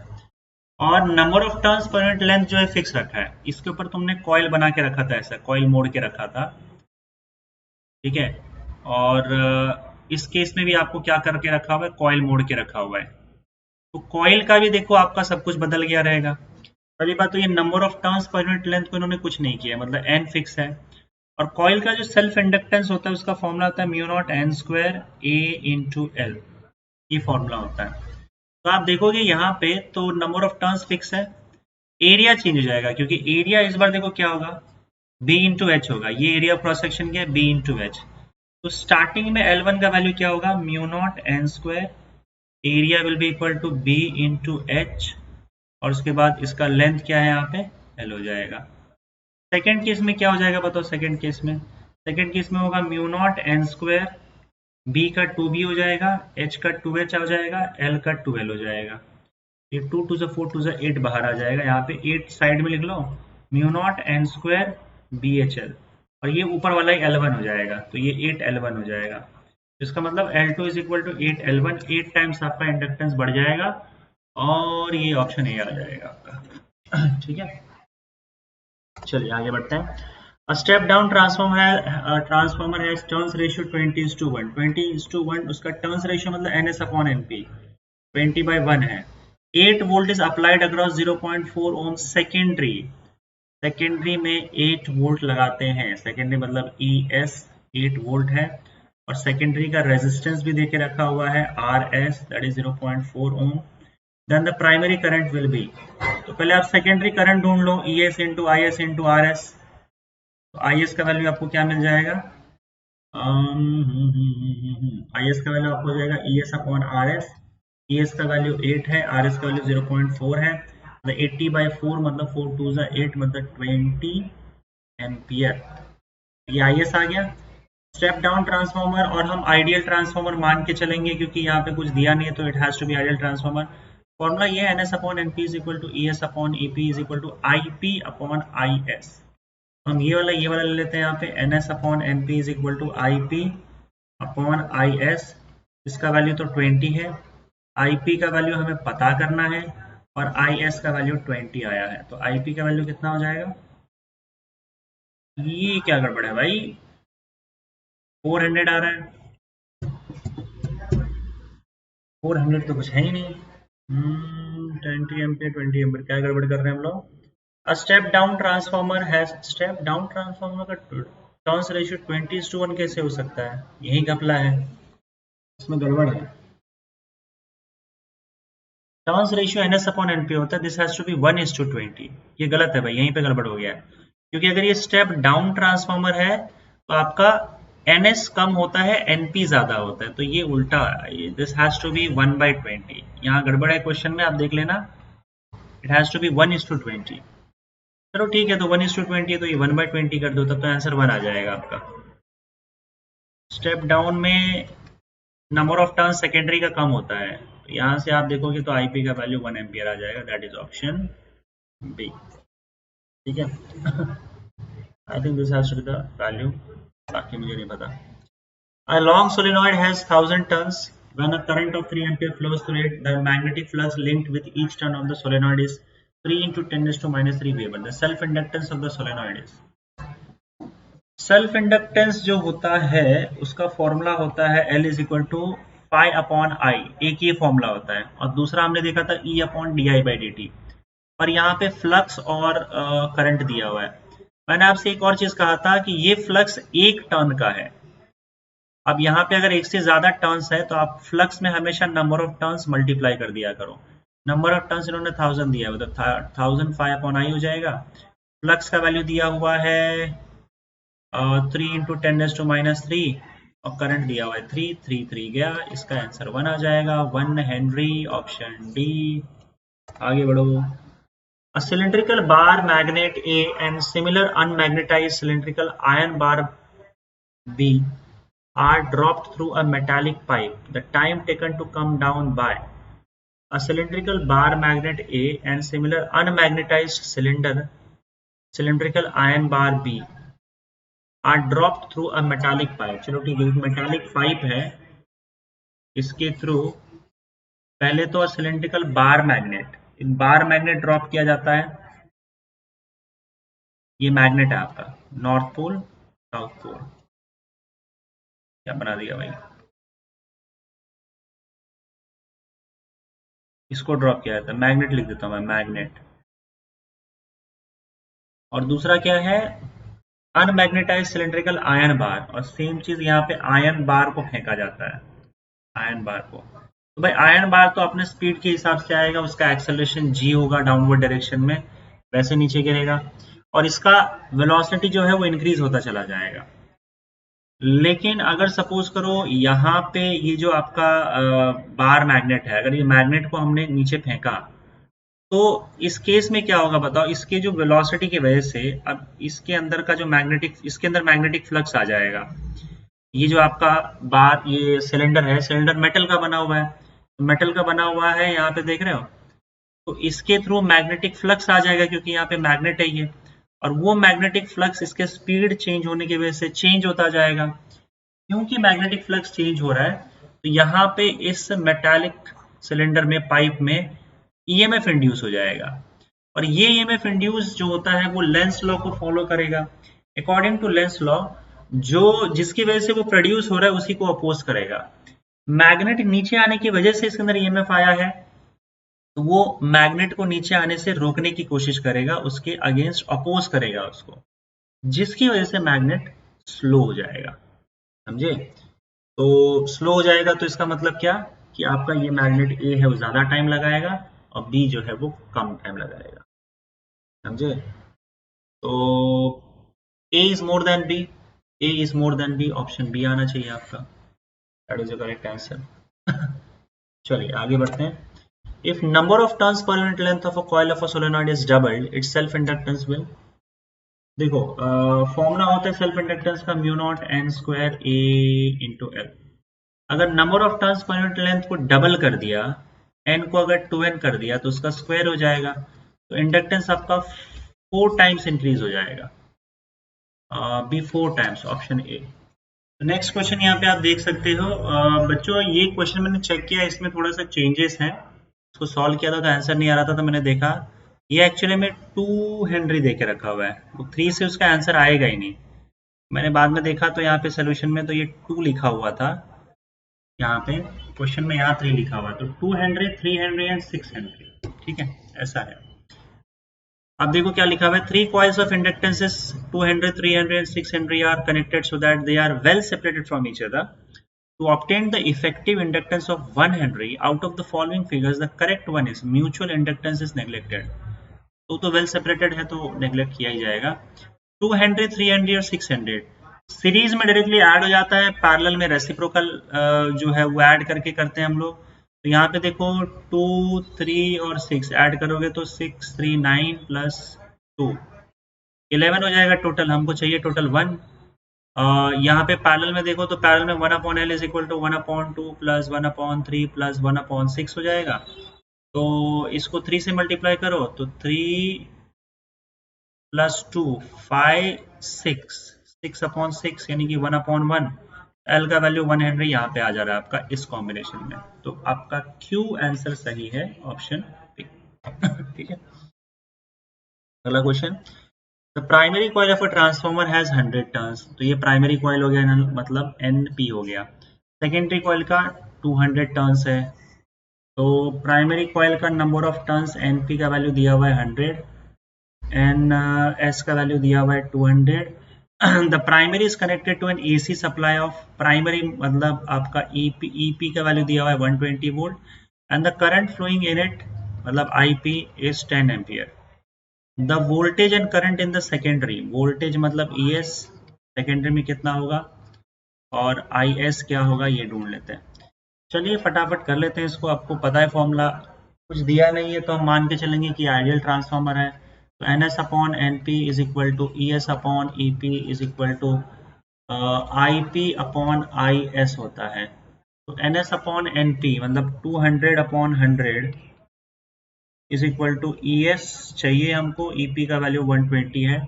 और number of turns per unit length जो है फिक्स रखा है, इसके ऊपर तुमने कॉइल बना के रखा था, ऐसा कॉइल मोड़ के रखा था। ठीक है, और इस केस में भी आपको क्या करके रखा हुआ है, कॉइल मोड़ के रखा हुआ है। तो कॉइल का भी देखो आपका सब कुछ बदल गया रहेगा। पहली बात तो ये number of turns per unit length को इन्होंने कुछ नहीं किया, मतलब एन फिक्स है। और कॉइल का जो सेल्फ इंडक्टेंस होता है उसका फॉर्मूला होता है mu naught N square A into L, ये फॉर्मूला होता है। तो आप देखोगे यहाँ पे तो नंबर ऑफ टर्न्स फिक्स है, एरिया चेंज हो जाएगा, क्योंकि एरिया इस बार देखो क्या होगा, बी इंटू एच होगा, ये एरिया क्रॉस सेक्शन क्या है, बी इंटू एच। तो स्टार्टिंग में L1 का वैल्यू क्या होगा, mu naught N square, area will be equal to B into H, और उसके बाद इसका लेंथ क्या है यहाँ पे, एल हो जाएगा। सेकेंड केस में क्या हो जाएगा बताओ, सेकेंड केस में होगा mu naught N square, B का 2b हो जाएगा, एच का 2h हो जाएगा, एल का 2l हो जाएगा। ये 2 2 4 2 8 बाहर आ जाएगा, यहाँ पे 8 साइड में लिख लो, mu naught N square B H L, और ये ऊपर वाला ही L1 हो जाएगा, तो ये 8 L1 हो जाएगा। इसका मतलब L2 is equal to 8 L1, 8 times आपका इंडक्टेंस बढ़ जाएगा, और ये ऑप्शन ए आ जाएगा आपका। ठीक है, चलिए आगे बढ़ते हैं। A step down transformer has turns ratio 20:1, 20:1 उसका टर्न्स रेशियो मतलब NS/NP 20/1 है। 8 volt is applied across 0.4 ohm secondary, secondary में 8 वोल्ट लगाते हैं, सेकेंडरी मतलब ES 8 वोल्ट है, और सेकेंडरी का रेजिस्टेंस भी देके रखा हुआ है RS, that is 0.4 ohm. Then the primary current will be, तो पहले आप सेकेंडरी करंट ढूंढ लो, ES into IS into RS। तो IS का वैल्यू आपको क्या मिल जाएगा, IS का वैल्यू आपको हो जाएगा ES/RS, ES का वैल्यू 8 है, RS का वैल्यू 0.4 है, 80/4 मतलब 4 2 8 मतलब 20 एम्पियर, ये IS आ गया। स्टेप डाउन ट्रांसफार्मर, और हम आइडियल ट्रांसफार्मर मान के चलेंगे क्योंकि यहाँ पे कुछ दिया नहीं है, तो it has to be ideal transformer. Formula ये NS/NP is equal to ES/EP is equal to IP/IS। हम ये वाला ले लेते हैं यहाँ पे, NS/NP is equal to IP/IS। इसका वैल्यू तो 20 है, IP का वैल्यू हमें पता करना है, और IS का वैल्यू 20 आया है, तो IP का वैल्यू कितना हो जाएगा, ये क्या गड़बड़ है भाई, 400 आ रहा है, 400 तो कुछ है ही नहीं। 20 एम्पियर 20 एम्पियर, क्या गड़बड़ कर रहे हैं हम लोग। स्टेप डाउन ट्रांसफार्मर है, स्टेप डाउन ट्रांसफार्मर का टर्न्स रेशियो 20:1 कैसे हो सकता है? यही घपला है, इसमें गड़बड़ है। टर्न्स रेशियो NS/NP होता है, दिस हैज टू बी 1:20। ये गलत है भाई, यहीं पे गड़बड़ हो गया है, क्योंकि अगर ये स्टेप डाउन ट्रांसफॉर्मर है तो आपका NS कम होता है, NP ज्यादा होता है, तो ये उल्टा, दिस हैज टू बी 1/20। यहाँ गड़बड़ है क्वेश्चन में, आप देख लेना, इट हैज टू बी 1:20। चलो ठीक है, तो 1:20 है तो ये 1/20 कर दो, तब तो आंसर 1 आ जाएगा आपका। स्टेप डाउन में नंबर ऑफ टर्न सेकेंडरी का कम होता है, तो यहाँ से आप देखोगे तो IP का वैल्यू 1 एम्पियर आ जाएगा, दैट इज ऑप्शन बी। ठीक है, I think this has to be the value, बाकी मुझे नहीं पता। A long solenoid has 1000 turns. When a current of 3 ampere flows through it, the magnetic flux linked with each turn of the solenoid is 3 × 10⁻³ Weber. The self inductance of the solenoid is, self inductance जो होता है उसका formula होता है L is equal to phi/I, एक ये formula होता है, और दूसरा हमने देखा था E/dI/dt। और यहाँ पे फ्लक्स और करंट दिया हुआ है। मैंने आपसे एक और चीज कहा था कि ये फ्लक्स एक टर्न का है। अब यहाँ पे अगर एक से ज्यादा टर्न्स है तो आप फ्लक्स में हमेशा नंबर ऑफ टर्न्स मल्टीप्लाई कर दिया करो। नंबर ऑफ टर्न्स इन्होंने 1000 दिया है, मतलब 1000 phi/I हो जाएगा। फ्लक्स का वैल्यू दिया हुआ है 3 × 10⁻³ और करंट दिया हुआ है 3 गया, इसका आंसर 1 आ जाएगा, 1 हेनरी, ऑप्शन डी। आगे बढ़ो। A cylindrical bar magnet A and similar unmagnetized cylindrical iron bar B are dropped through a metallic pipe. The time taken to come down by. A cylindrical bar magnet A and similar unmagnetized cylindrical iron bar B are dropped through a metallic pipe. चलो ठीक है, metallic pipe है, इसके through पहले तो cylindrical bar magnet, एक bar magnet drop किया जाता है। ये मैग्नेट है आपका, नॉर्थ पोल साउथ पोल, क्या बना दिया भाई, इसको ड्रॉप किया जाता है, मैग्नेट लिख देता हूं मैं, मैग्नेट। और दूसरा क्या है, अनमैग्नेटाइज सिलिंड्रिकल आयन बार, और सेम चीज यहाँ पे आयन बार को फेंका जाता है, आयन बार को। तो भाई आयन बार तो अपने स्पीड के हिसाब से आएगा, उसका एक्सेलरेशन g होगा डाउनवर्ड डायरेक्शन में, वैसे नीचे गिरेगा, और इसका वेलोसिटी जो है वो इंक्रीज होता चला जाएगा। लेकिन अगर सपोज करो यहाँ पे ये जो आपका बार मैग्नेट है, अगर ये मैग्नेट को हमने नीचे फेंका तो इस केस में क्या होगा बताओ, इसके जो वेलोसिटी की वजह से अब इसके अंदर का जो मैग्नेटिक, इसके अंदर मैग्नेटिक फ्लक्स आ जाएगा। ये जो आपका बार, ये सिलेंडर है, सिलेंडर मेटल का बना हुआ है, मेटल का बना हुआ है, यहाँ पे देख रहे हो, तो इसके थ्रू मैग्नेटिक फ्लक्स आ जाएगा, क्योंकि यहाँ पे मैग्नेट है ये, और वो मैग्नेटिक फ्लक्स इसके स्पीड चेंज होने की वजह से चेंज होता जाएगा। क्योंकि मैग्नेटिक फ्लक्स चेंज हो रहा है तो यहाँ पे इस मेटालिक सिलेंडर में, पाइप में EMF इंड्यूस हो जाएगा, और ये EMF इंड्यूस जो होता है वो लेंस लॉ को फॉलो करेगा। अकॉर्डिंग टू लेंस लॉ, जो जिसकी वजह से वो प्रोड्यूस हो रहा है उसी को अपोज करेगा। मैग्नेट नीचे आने की वजह से इसके अंदर EMF आया है, तो वो मैग्नेट को नीचे आने से रोकने की कोशिश करेगा, उसके अगेंस्ट अपोज करेगा उसको, जिसकी वजह से मैग्नेट स्लो हो जाएगा। समझे? तो स्लो हो जाएगा तो इसका मतलब क्या कि आपका ये मैग्नेट A है वो ज्यादा टाइम लगाएगा और B जो है वो कम टाइम लगाएगा। समझे? तो A is more than B, A is more than B, option B आना चाहिए आपका, that is the correct answer. चलिए आगे बढ़ते हैं। If number of turns per unit length of a coil of a solenoid is doubled, its self inductance will, देखो formula होता है सेल्फ इंडक्टेंस का μ0n² A × L। अगर number of turns per unit length को double कर दिया, n को अगर 2n कर दिया तो उसका स्क्वायर हो जाएगा, तो इंडक्टेंस आपका 4 टाइम्स इंक्रीज हो जाएगा, B 4 times, option A. Next question यहाँ पे आप देख सकते हो बच्चों, ये क्वेश्चन मैंने चेक किया, इसमें थोड़ा सा चेंजेस हैं, इसको सॉल्व किया था तो आंसर नहीं आ रहा था, तो मैंने देखा ये एक्चुअली में 2 हेनरी दे के रखा हुआ है, तो 3 से उसका आंसर आएगा ही नहीं। मैंने बाद में देखा तो यहाँ पे सोल्यूशन में तो ये 2 लिखा हुआ था, यहाँ पे क्वेश्चन में यहाँ 3 लिखा हुआ है, तो 2 हेनरी, 3 हेनरी एंड 6 हेनरी। ठीक है, ऐसा है। अब देखो क्या लिखा हुआ है, 3 coils of inductances 200, 300 and 600 are connected so that they are well separated from each other. To obtain the effective inductance of 1 Henry out of the following figures, the correct one is mutual inductance is neglected. तो well separated है तो neglect किया ही जाएगा। 200, 300 और 600 series में directly add हो जाता है, पैरेलल में रेसिप्रोकल जो है वो ऐड करके करते हैं हम लोग। तो यहाँ पे देखो 2, 3 और 6 ऐड करोगे तो 6, 3, 9 प्लस 2 11 हो जाएगा टोटल, हमको चाहिए टोटल 1। यहाँ पे पैरेलल में देखो तो पैरेलल में 1/L is equal to 1/2 plus 1/3 plus 1/6 हो जाएगा। तो इसको 3 से मल्टीप्लाई करो तो 3 प्लस 2 5 6/6 यानी कि 1/1। एल का वैल्यू 1 हेनरी यहाँ पे आ जा रहा है आपका इस कॉम्बिनेशन में। तो आपका क्यू आंसर सही है, ऑप्शन बी। ठीक है, अगला question, the primary coil of a transformer has 100 turns. तो ये प्राइमरी कॉइल हो गया, मतलब एनपी हो गया। सेकेंडरी कॉइल का 200 टर्न्स है। तो प्राइमरी कॉइल का नंबर ऑफ टर्न्स एनपी का वैल्यू दिया हुआ है 100, एन एस का वैल्यू दिया हुआ है 200। The primary is connected to an AC supply of, primary मतलब आपका ईपी का वैल्यू दिया हुआ है 120 volt and the current flowing in it मतलब IP is 10 ampere. The voltage and current in the secondary, voltage मतलब ईएस सेकेंडरी में कितना होगा और आईएस क्या होगा ये ढूंढ लेते हैं। चलिए फटाफट कर लेते हैं इसको, आपको पता है फॉर्मूला, कुछ दिया नहीं है तो हम मान के चलेंगे कि आइडियल ट्रांसफार्मर है। तो NS upon NP is equal to ES upon EP is equal to IP upon IS होता है। तो NS अपॉन NP मतलब 200 upon 100 is equal to ES चाहिए हमको, EP का वैल्यू 120 है,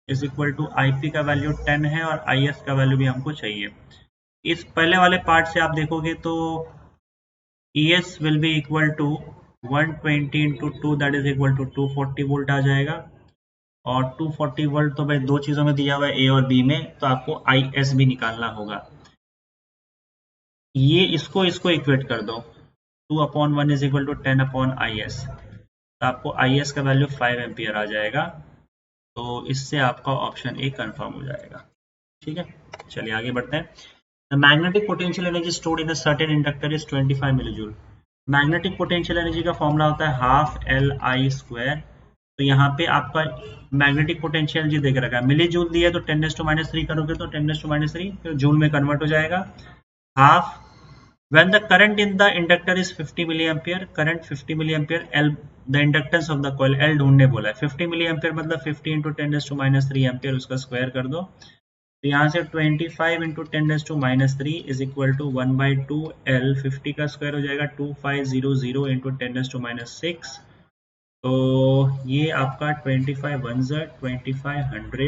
इज इक्वल टू IP का वैल्यू 10 है और IS का वैल्यू भी हमको चाहिए। इस पहले वाले पार्ट से आप देखोगे तो ES will be equal to 120 into 2 that is equal to 240 volt आ जाएगा। और 240 वोल्ट तो भाई दो चीजों में दिया हुआ है, ए और बी में, तो आपको IS भी निकालना होगा। ये इसको इक्वेट कर दो, 2/1 इज इक्वल टू 10/IS, तो आपको IS का वैल्यू 5 एम्पियर आ जाएगा। तो इससे आपका ऑप्शन ए कंफर्म हो जाएगा। ठीक है, चलिए आगे बढ़ते हैं। The magnetic potential energy stored in a certain inductor is 25 millijoule. Magnetic potential energy का फॉर्मूला होता है हाफ LI²। तो यहाँ पे आपका मैग्नेटिक पोटेंशियल जी देख रखा है, मिली जूल दिया है तो 10⁻³ करोगे तो 10⁻³ फिर जूल में कन्वर्ट हो जाएगा। Half when the current in the inductor is 50 milli ampere, current 50 milli ampere, L the inductance of the coil, L ढूंढने बोला है। 50 मिली एम्पियर मतलब 50 इंटू 10⁻³ एम्पियर, उसका स्क्वायर कर दो। तो यहाँ से 25 into 10⁻³ is equal to 1/2 L, 50 का स्क्वायर हो जाएगा 2500 इंटू 10⁻⁶। तो ये आपका 25 1 2500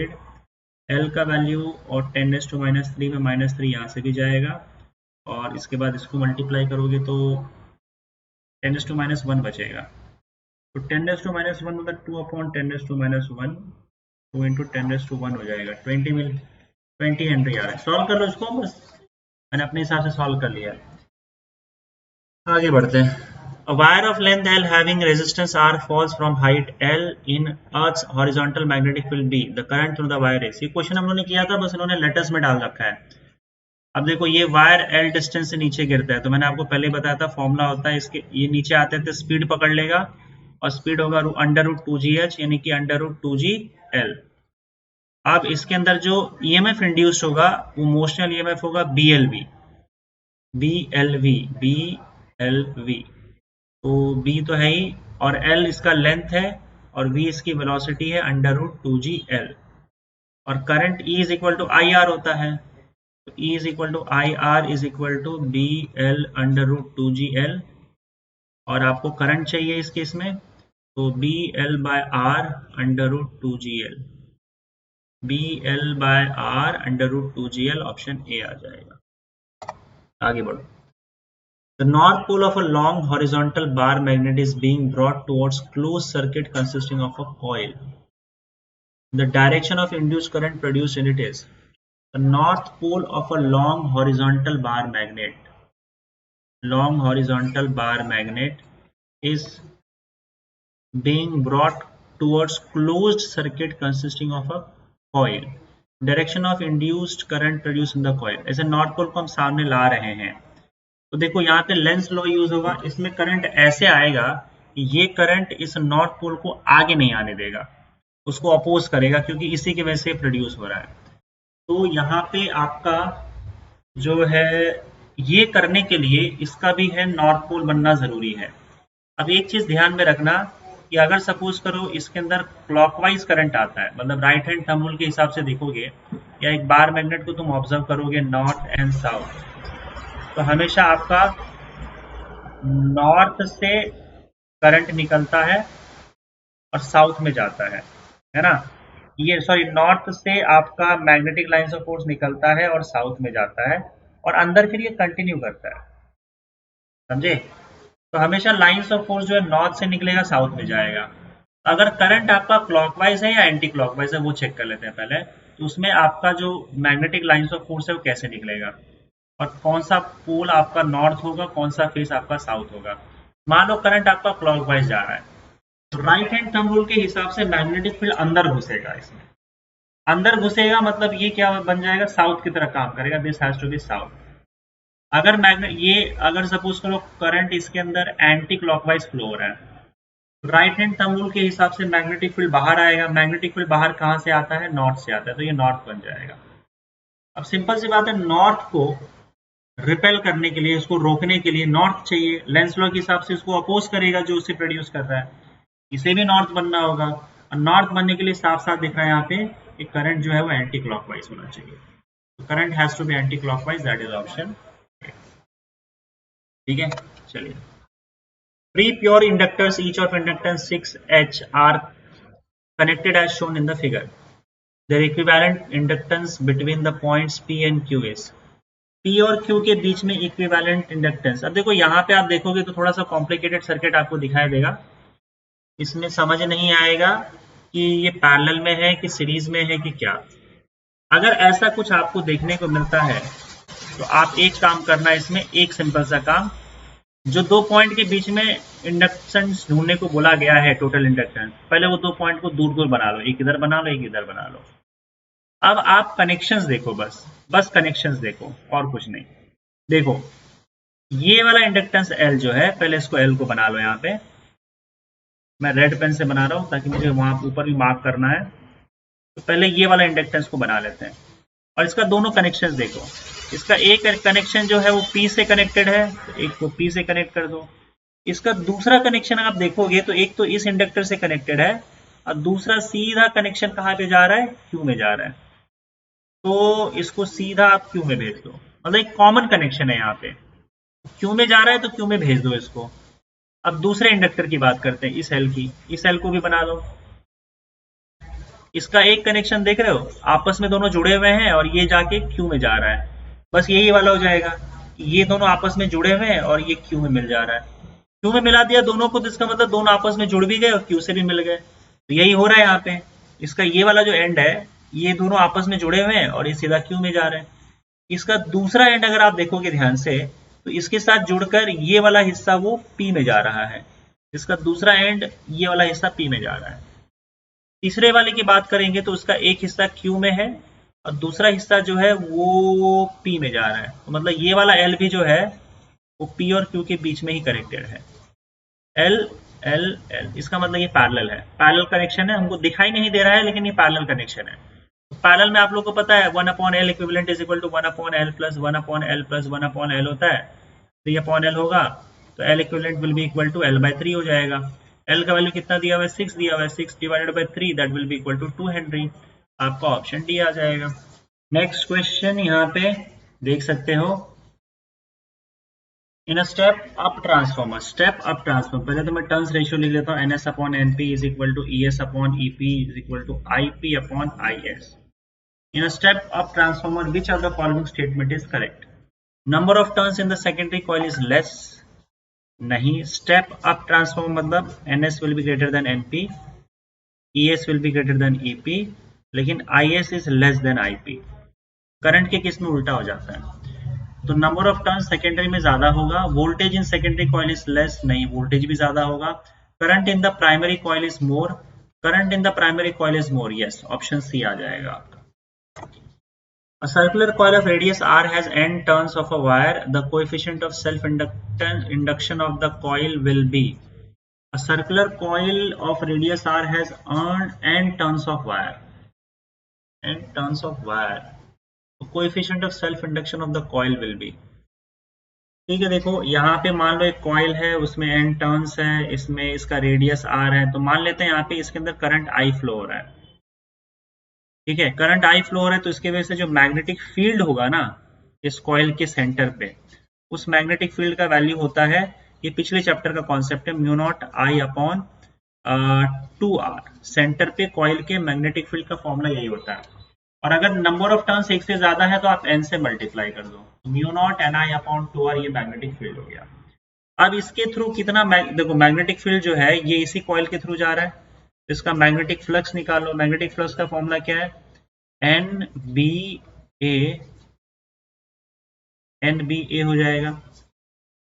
L का वैल्यू और 10⁻³ में -3 यहाँ से भी जाएगा और इसके बाद इसको मल्टीप्लाई करोगे तो 10⁻1 बचेगा। तो 10⁻1 मतलब 2/10⁻1, 2 इंटू 10⁻1 हो जाएगा 20 हेनरी आ रहा है। सॉल्व कर लो इसको, बस मैंने अपने हिसाब से सॉल्व कर लिया। आगे बढ़ते हैं। A wire of length L having resistance R falls from height L in Earth's horizontal magnetic field B. The current through the wire is. ये क्वेश्चन हम लोगों ने किया था, बस इन्होंने लेटर्स में डाल रखा है। अब देखो ये वायर L डिस्टेंस से नीचे गिरता है, तो मैंने आपको पहले बताया था फॉर्मूला होता है इसके, ये नीचे आते थे स्पीड पकड़ लेगा और स्पीड होगा √2GH यानी कि √2GL। अब इसके अंदर जो EMF इंड्यूस्ड होगा वो मोशनल EMF होगा BLV। तो B तो है ही और L इसका लेंथ है और V इसकी वेलोसिटी है √2GL। और current E is equal to IR होता है, तो E is equal to IR is equal to BL √2GL। और आपको करंट चाहिए इस केस में, तो BL/R √2GL, BL/R √2GL option A आ जाएगा। आगे बढ़ो। The north pole of a long horizontal bar magnet is being brought towards closed circuit consisting of a coil. The direction of induced current produced in it is. The north pole of a long horizontal bar magnet is being brought towards closed circuit consisting of a coil. Direction of induced current produced in the coil. ऐसे north pole को हम सामने ला रहे हैं, तो देखो यहाँ पे लेंस लॉ यूज होगा, इसमें करंट ऐसे आएगा कि ये करंट इस नॉर्थ पोल को आगे नहीं आने देगा, उसको अपोज करेगा, क्योंकि इसी की वजह से प्रोड्यूस हो रहा है। तो यहाँ पे आपका जो है ये करने के लिए इसका भी है नॉर्थ पोल बनना जरूरी है। अब एक चीज ध्यान में रखना कि अगर सपोज करो इसके अंदर क्लॉकवाइज करंट आता है, मतलब राइट हैंड थंब रूल के हिसाब से देखोगे या एक बार मैग्नेट को तुम ऑब्जर्व करोगे नॉर्थ एंड साउथ, तो हमेशा आपका नॉर्थ से करंट निकलता है और साउथ में जाता है ना। ये सॉरी, नॉर्थ से आपका मैग्नेटिक लाइंस ऑफ फोर्स निकलता है और साउथ में जाता है, और अंदर फिर ये कंटिन्यू करता है, समझे। तो हमेशा लाइंस ऑफ फोर्स जो है नॉर्थ से निकलेगा, साउथ में जाएगा। अगर करंट आपका क्लॉकवाइज है या एंटी क्लॉकवाइज है वो चेक कर लेते हैं पहले। तो उसमें आपका जो मैग्नेटिक लाइंस ऑफ फोर्स है वो कैसे निकलेगा, और कौन सा पोल आपका नॉर्थ होगा, कौन सा फेस आपका साउथ होगा। मान लो करंट आपका क्लॉकवाइज जा रहा है, तो राइट हैंड थंब रूल के हिसाब से मैग्नेटिक फील्ड अंदर घुसेगा, इसमें अंदर घुसेगा, मतलब ये क्या बन जाएगा, साउथ की तरह काम करेगा, this has to be south. अगर अगर सपोज करो करंट इसके अंदर एंटी क्लॉकवाइज फ्लो हो रहा है, राइट हैंड थंब रूल के हिसाब से मैग्नेटिक फील्ड बाहर आएगा। मैग्नेटिक फील्ड बाहर कहां से आता है, नॉर्थ से आता है, तो ये नॉर्थ बन जाएगा। अब सिंपल सी बात है, नॉर्थ को रिपेल करने के लिए, उसको रोकने के लिए नॉर्थ चाहिए। लेंस लॉ के हिसाब से उसको अपोज करेगा जो उसे प्रोड्यूस कर रहा है, इसे भी नॉर्थ बनना होगा। और नॉर्थ बनने के लिए साफ साफ दिख रहा है यहाँ पे कि करंट जो है वो एंटी क्लॉकवाइज होना चाहिए। तो current has to be anti clockwise, that is option. ठीक है, चलिए। Three pure inductors, each of inductance 6H, are connected as shown in the figure. Their equivalent inductance between the points P and Q is. P और Q के बीच में equivalent inductance. अब देखो यहाँ पे आप देखोगे तो थोड़ा सा कॉम्प्लिकेटेड सर्किट आपको दिखाई देगा, इसमें समझ नहीं आएगा कि ये पैरेलल में है कि सीरीज में है कि क्या। अगर ऐसा कुछ आपको देखने को मिलता है तो आप एक काम करना, इसमें एक सिंपल सा काम, जो दो पॉइंट के बीच में इंडक्टेंस ढूंढने को बोला गया है, टोटल इंडक्टेंस, पहले वो दो पॉइंट को दूर दूर बना लो, एक इधर बना लो, एक इधर बना लो। अब आप कनेक्शंस देखो, बस कनेक्शंस देखो और कुछ नहीं। देखो ये वाला इंडक्टेंस L जो है, पहले इसको L को बना लो। यहाँ पे मैं रेड पेन से बना रहा हूँ ताकि मुझे वहां ऊपर भी मार्क करना है। तो पहले ये वाला इंडक्टेंस को बना लेते हैं, और इसका दोनों कनेक्शंस देखो। इसका एक कनेक्शन जो है वो P से कनेक्टेड है, तो एक को P से कनेक्ट कर दो। इसका दूसरा कनेक्शन आप देखोगे तो एक तो इस इंडक्टर से कनेक्टेड है, और दूसरा सीधा कनेक्शन कहाँ पे जा रहा है, Q में जा रहा है। तो इसको सीधा आप Q में भेज दो, मतलब एक कॉमन कनेक्शन है यहाँ पे, Q में जा रहा है तो Q में भेज दो इसको। अब दूसरे इंडक्टर की बात करते हैं, इस L की, इस L को भी बना लो। इसका एक कनेक्शन देख रहे हो, आपस में दोनों जुड़े हुए हैं और ये जाके Q में जा रहा है, बस यही वाला हो जाएगा। ये दोनों आपस में जुड़े हुए हैं और ये Q में मिल जा रहा है। Q में मिला दिया दोनों को, तो इसका मतलब दोनों आपस में जुड़ भी गए और Q से भी मिल गए। तो यही हो रहा है यहाँ पे। इसका ये वाला जो एंड है, ये दोनों आपस में जुड़े हुए हैं और ये सीधा Q में जा रहे हैं। इसका दूसरा एंड अगर आप देखोगे ध्यान से, तो इसके साथ जुड़कर ये वाला हिस्सा वो P में जा रहा है। इसका दूसरा एंड, ये वाला हिस्सा P में जा रहा है। तीसरे वाले की बात करेंगे तो उसका एक हिस्सा Q में है और दूसरा हिस्सा जो है वो P में जा रहा है। तो मतलब ये वाला L भी जो है वो P और Q के बीच में ही कनेक्टेड है। L L L, इसका मतलब ये पैरेलल है, पैरेलल कनेक्शन है। हमको दिखाई नहीं दे रहा है लेकिन ये पैरेलल कनेक्शन है। तो पैरेलल में आप लोग को पता है 1/L equivalent is equal to 1/L plus 1/L plus 1/L होता है। 3/L होगा तो L equivalent will be equal to L/3 हो जाएगा। L का वैल्यू कितना दिया हुआ है, 6 दिया हुआ है। 6 divided by 3 that will be equal to 2 henry. आपका ऑप्शन डी आ जाएगा। नेक्स्ट क्वेश्चन यहाँ पे देख सकते हो, in a step up transformer, step up transformer, पहले तो मैं टर्न्स रेशियो लिख लेता हूँ, NS/NP is equal to ES/EP is equal to IP/IS। In a step up transformer which of the following statement is correct? Number of turns in the secondary coil is less, नहीं। Step up transformer मतलब NS will be greater than NP, ES will be greater than EP, लेकिन IS is less then IP। Current के case में उल्टा हो जाता है। तो नंबर ऑफ टर्न्स सेकेंडरी में ज्यादा होगा। Voltage in secondary coil is less, नहीं, वोल्टेज भी ज्यादा होगा। Current in the primary coil is more, current in the primary coil is more, yes option C आ जाएगा आपका। A circular coil of radius r has n turns of a wire. The coefficient of self-induction of the coil will be. A circular coil of radius r has n turns of wire. N turns of wire. The coefficient of self-induction of the coil will be. ठीक है, देखो यहाँ पे मान लो एक coil है, उसमें n turns है, इसमें इसका रेडियस r है, तो मान लेते हैं यहाँ पे इसके अंदर करंट I फ्लो हो रहा है। ठीक है, करंट I फ्लो हो रहा है तो इसके वजह से जो मैग्नेटिक फील्ड होगा ना इस कॉइल के सेंटर पे, उस मैग्नेटिक फील्ड का वैल्यू होता है, ये पिछले चैप्टर का कॉन्सेप्ट है, mu naught I upon 2r। Centre पे कॉइल के मैग्नेटिक फील्ड का फॉर्मूला यही होता है, और अगर नंबर ऑफ टर्न्स एक से ज्यादा है तो आप n से मल्टीप्लाई कर दो, mu naught ni upon 2r, ये मैग्नेटिक फील्ड हो गया। अब इसके थ्रू कितना देखो मैग्नेटिक फील्ड जो है ये इसी कॉइल के थ्रू जा रहा है, इसका मैग्नेटिक फ्लक्स निकालो। मैग्नेटिक फ्लक्स का फॉर्मूला क्या है, NBA हो जाएगा।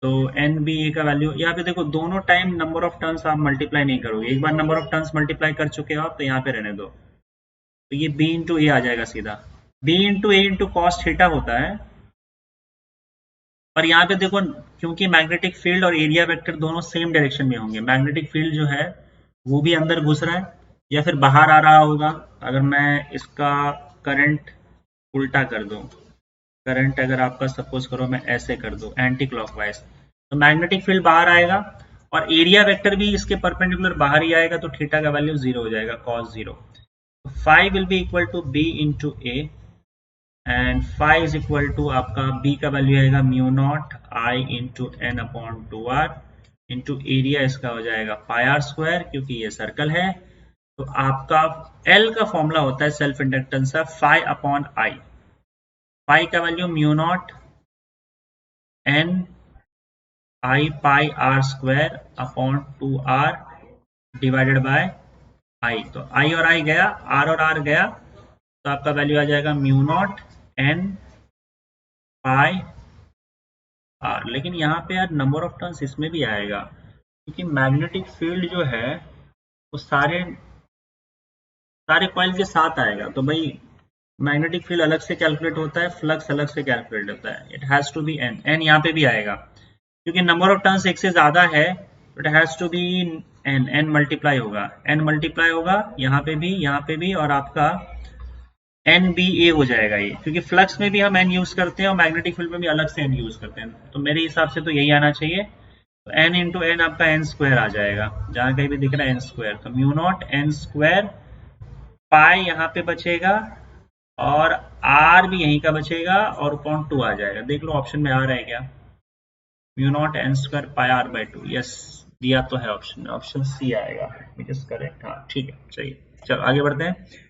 तो NBA का वैल्यू यहाँ पे देखो, दोनों टाइम नंबर ऑफ टर्न्स आप मल्टीप्लाई नहीं करोगे, एक बार नंबर ऑफ टर्न्स मल्टीप्लाई कर चुके हो आप, तो यहाँ पे रहने दो, तो ये B इंटू ए आ जाएगा सीधा। B into A into cos theta होता है, और यहाँ पे देखो क्योंकि मैग्नेटिक फील्ड और एरिया वेक्टर दोनों सेम डायरेक्शन में होंगे, मैग्नेटिक फील्ड जो है वो भी अंदर घुस रहा है या फिर बाहर आ रहा होगा। अगर मैं इसका करंट उल्टा कर दूं, करंट अगर आपका सपोज करो मैं ऐसे कर दूं एंटी क्लॉकवाइज, तो मैग्नेटिक फील्ड बाहर आएगा और एरिया वेक्टर भी इसके परपेंडिकुलर बाहर ही आएगा, तो थीटा का वैल्यू 0 हो जाएगा, cos 0। Phi will be equal to B into A, and phi is equal to आपका B का वैल्यू आएगा mu naught I into N upon 2r into area, इसका हो जाएगा पाई आर स्क्वायर, क्योंकि ये सर्कल है। तो आपका L का फॉर्मूला होता है सेल्फ इंडक्टेंस का फाई अपॉन I। पाई का value mu naught N I pi R square upon 2r divided by I। तो I और I गया, R और R गया, तो आपका वैल्यू आ जाएगा mu naught N pi R. लेकिन यहाँ पे यार नंबर ऑफ टर्न्स इसमें भी आएगा, क्योंकि मैग्नेटिक फील्ड जो है वो सारे कॉइल के साथ आएगा, तो भाई मैग्नेटिक फील्ड अलग से कैलकुलेट होता है, फ्लक्स अलग से कैलकुलेट होता है। It has to be N यहाँ पे भी आएगा, क्योंकि नंबर ऑफ टर्न्स एक से ज्यादा है, it has to be N multiply होगा, यहाँ पे भी, और आपका NBA हो जाएगा ये, क्योंकि फ्लक्स में भी हम n यूज करते हैं और मैग्नेटिक फील्ड में भी अलग से n यूज करते हैं, तो मेरे हिसाब से तो यही आना चाहिए। तो n इंटू एन आपका n स्क्वायर आ जाएगा, जहां कहीं भी दिख रहा है n स्क्वायर, तो म्यू नॉट n स्क्वायर, पाई यहाँ पे बचेगा और r भी यहीं का बचेगा और अपॉन 2 आ जाएगा। देख लो ऑप्शन में आ रहा है क्या, mu naught n square pi r by 2, yes दिया तो है ऑप्शन में, ऑप्शन सी आएगा, विच इज करेक्ट। हाँ ठीक है, चलिए चलो आगे बढ़ते हैं।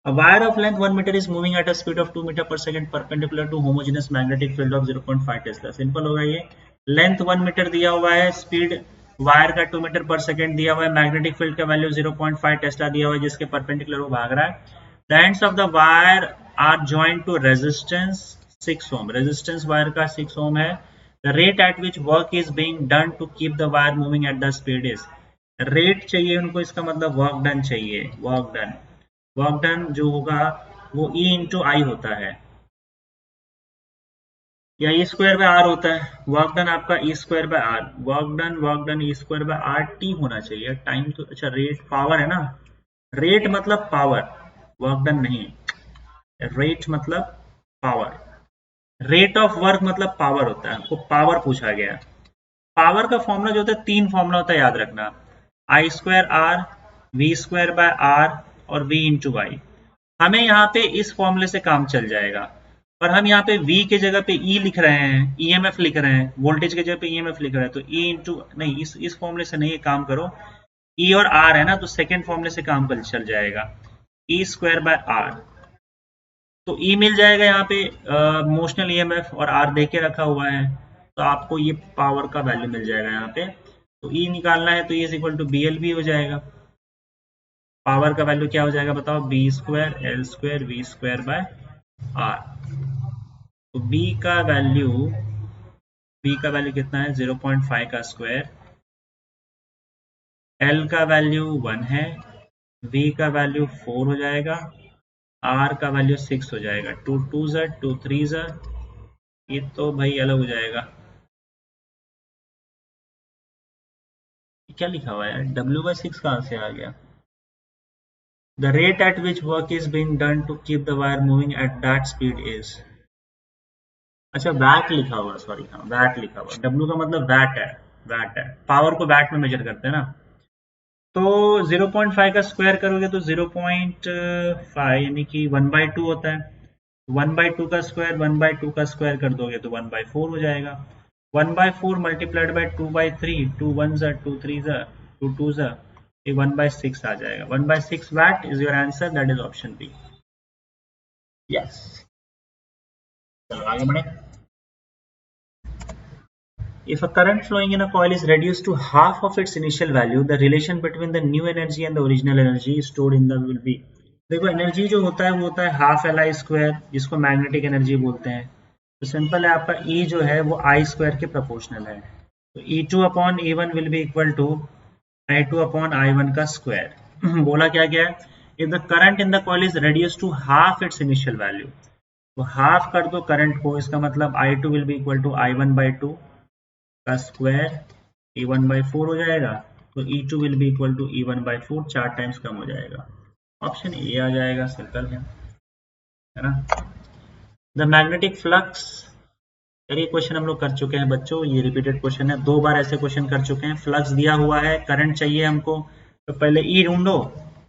A wire of length 1 meter is moving at a speed of 2 meter per second perpendicular to homogeneous magnetic field of 0.5 Tesla। Simple होगा ये, लेंथ 1 मीटर दिया हुआ है, स्पीड वायर का 2 मीटर पर सेकंड दिया हुआ है, मैग्नेटिक फील्ड का वैल्यू 0.5 टेस्ला दिया हुआ है, जिसके परपेंडिकुलर वो भाग रहा है। The ends of the wire are joined to resistance 6 ohm। Resistance wire का 6 ohm है। The rate at which work is being done to keep the wire moving at the speed is। Rate चाहिए उनको, इसका मतलब work done चाहिए, work done जो होगा वो E इंटू आई होता है, या E स्क्वायर बाय आर होता है। वर्क डन आपका E square by R, work done E square by R T होना चाहिए। टाइम तो अच्छा, रेट पावर है ना, रेट मतलब पावर, वर्क डन नहीं, रेट मतलब पावर, रेट ऑफ वर्क मतलब पावर होता है, आपको पावर पूछा गया। पावर का फॉर्मूला जो होता है, 3 फॉर्मूला होता है, याद रखना, I square R, V square by R और वी इंटू वाई। हमें यहाँ पे इस फॉर्मूले से काम चल जाएगा, पर हम यहाँ पे V के जगह पे E लिख रहे हैं, EMF लिख रहे हैं, वोल्टेज के जगह पे EMF लिख रहे हैं, तो E इंटू नहीं, इस फॉर्मूले से नहीं, काम करो, E और R है ना, तो सेकेंड फॉर्मूले से काम चल जाएगा, E स्क्वायर बाय आर। तो E मिल जाएगा यहाँ पे मोशनल EMF और R दे के रखा हुआ है, तो आपको ये पावर का वैल्यू मिल जाएगा यहाँ पे। तो E निकालना है तो E is equal to BLV हो जाएगा। पावर का वैल्यू क्या हो जाएगा बताओ, B square L square V square by R. तो B का वैल्यू कितना है, 0.5 का स्क्वायर, L का वैल्यू 1 है, V का वैल्यू 4 हो जाएगा, R का वैल्यू 6 हो जाएगा। 2 2 ज़ा 2 3 ज़ा, ये तो भाई अलग हो जाएगा। क्या लिखा हुआ है यार, W/6 कहाँ से आ गया? The rate at which work is being done to keep the wire moving at that speed is, अच्छा वैट लिखा हुआ, सॉरी हाँ वैट लिखा हुआ। W का मतलब वैट है, वैट है, पावर को वैट में मेजर करते हैं ना। तो 0.5 का स्क्वायर करोगे तो 0.5 यानी कि 1/2 होता है। 1/2 का स्क्वायर 1/2 का स्क्वायर कर दोगे तो 1/4 हो जाएगा। 1/4 मल्टीप्लाइड बाई 2/3, 2 1 ज़ा 2 3 ज़ा 2 2 ज़ा, ये 1/6 आ जाएगा। 1/6 watt is your answer, that is option B. Yes, चलो आगे बढ़े। If a current flowing in a coil is reduced to half of its initial value, the relation between the new energy and the original energy stored in the will be, देखो energy जो होता है वो होता है half L I square, जिसको magnetic energy बोलते हैं। तो सिंपल है, आपका ई जो है वो आई स्क्वायर के प्रोपोर्शनल है। तो E2/E1 will be equal to I2/I1 का स्क्वायर। बोला क्या गया है, if the current in the coil is reduced to half its initial value, तो हाफ कर दो करंट को, इसका मतलब I2 will be equal to I1/2 का स्क्वायर, E1/4 हो जाएगा। तो E2 will be equal to E1/4, 4 times कम हो जाएगा। ऑप्शन ए आ जाएगा, सिंपल है ना। द मैग्नेटिक फ्लक्स, यार ये क्वेश्चन हम लोग कर चुके हैं बच्चों, ये रिपीटेड क्वेश्चन है, 2 बार ऐसे क्वेश्चन कर चुके हैं। फ्लक्स दिया हुआ है, करंट चाहिए हमको, तो पहले ई ढूंढो,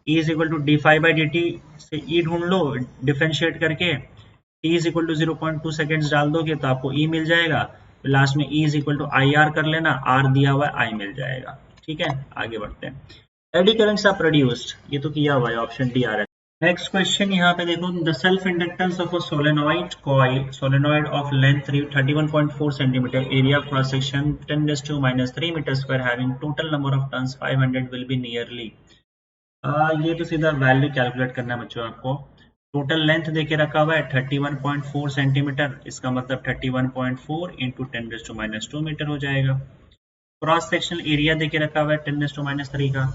ई इज इक्वल टू d∅/dt से ई ढूंढ लो डिफरेंशिएट करके, t is equal to 0.2 seconds डाल दोगे तो आपको ई मिल जाएगा। लास्ट में E is equal to I R कर लेना, आर दिया हुआ है, आई मिल जाएगा। ठीक है, आगे बढ़ते हैं। एडी करंट्स आर प्रोड्यूस्ड, ये तो किया हुआ है, ऑप्शन डी आ रहा है। नेक्स्ट क्वेश्चन यहाँ पे देखो, the self inductance of a solenoid coil, solenoid of length 31.4 centimetre, area cross section 10⁻³ metre square, having total number of turns 500 will be nearly. ये तो सीधा वैल्यू कैलकुलेट करना है बच्चों आपको। टोटल लेंथ देके रखा हुआ है 31.4 सेंटीमीटर, इसका मतलब 31.4 इंटू 10⁻² मीटर हो जाएगा। क्रॉस सेक्शनल एरिया देके रखा हुआ है 10⁻³ का,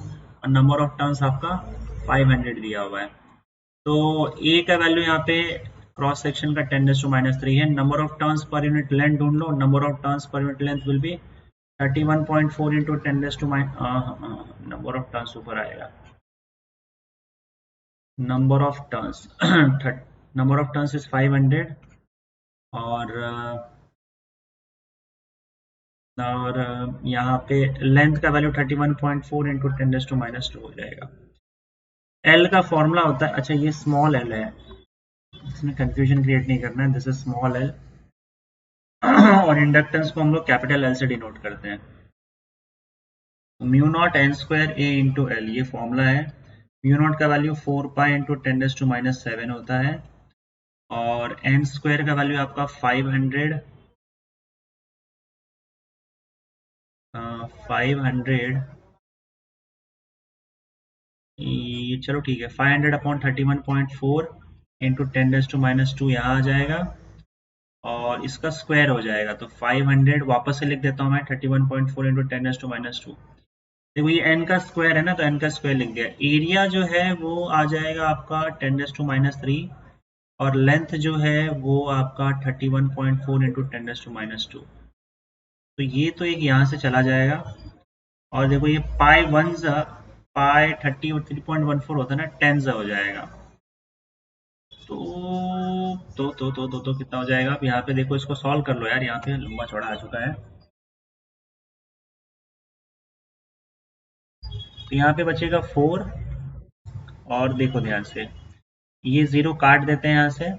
और नंबर ऑफ टर्न्स आपका 500 दिया हुआ है। तो ए का वैल्यू यहाँ पे क्रॉस सेक्शन का 10⁻³ है। Number of turns per unit length ढूंढ लो, number of turns per unit length will be 31.4 into 10⁻, number of turns ऊपर आएगा, number of turns number of turns is 500, और यहाँ पे लेंथ का वैल्यू 31.4 इंटू 10⁻² हो जाएगा। एल का फॉर्मूला होता है, अच्छा ये स्मॉल एल है, इसमें कंफ्यूजन क्रिएट नहीं करना है, दिस इज स्मॉल एल, और इंडक्टेंस को हम लोग कैपिटल एल से डिनोट करते हैं। Mu naught N square A into L, ये फॉर्मूला है। म्यू नॉट का वैल्यू 4 पाई इंटू 10⁻⁷ होता है, और एन स्क्वायर का वैल्यू आपका 500, 500, चलो ठीक है, 500/31.4 इंटू 10⁻² यहाँ आ जाएगा, और इसका स्क्वायर हो जाएगा, तो 500 वापस से लिख देता हूँ मैं, 31.4 इंटू 10⁻²। देखो ये n का स्क्वायर है ना, तो n का स्क्वायर लिख दिया। एरिया जो है वो आ जाएगा आपका 10⁻3, और लेंथ जो है वो आपका 31.4 इंटू 10⁻²। तो ये तो एक यहाँ से चला जाएगा, और देखो ये पाई 1 पाई 33.14 होता है ना, 10 हो जाएगा। तो कितना हो जाएगा? अब यहाँ पे देखो, इसको सॉल्व कर लो यार, यहाँ पे लंबा चौड़ा आ चुका है। तो यहाँ पे बचेगा 4, और देखो ध्यान से, ये 0 काट देते हैं यहाँ से,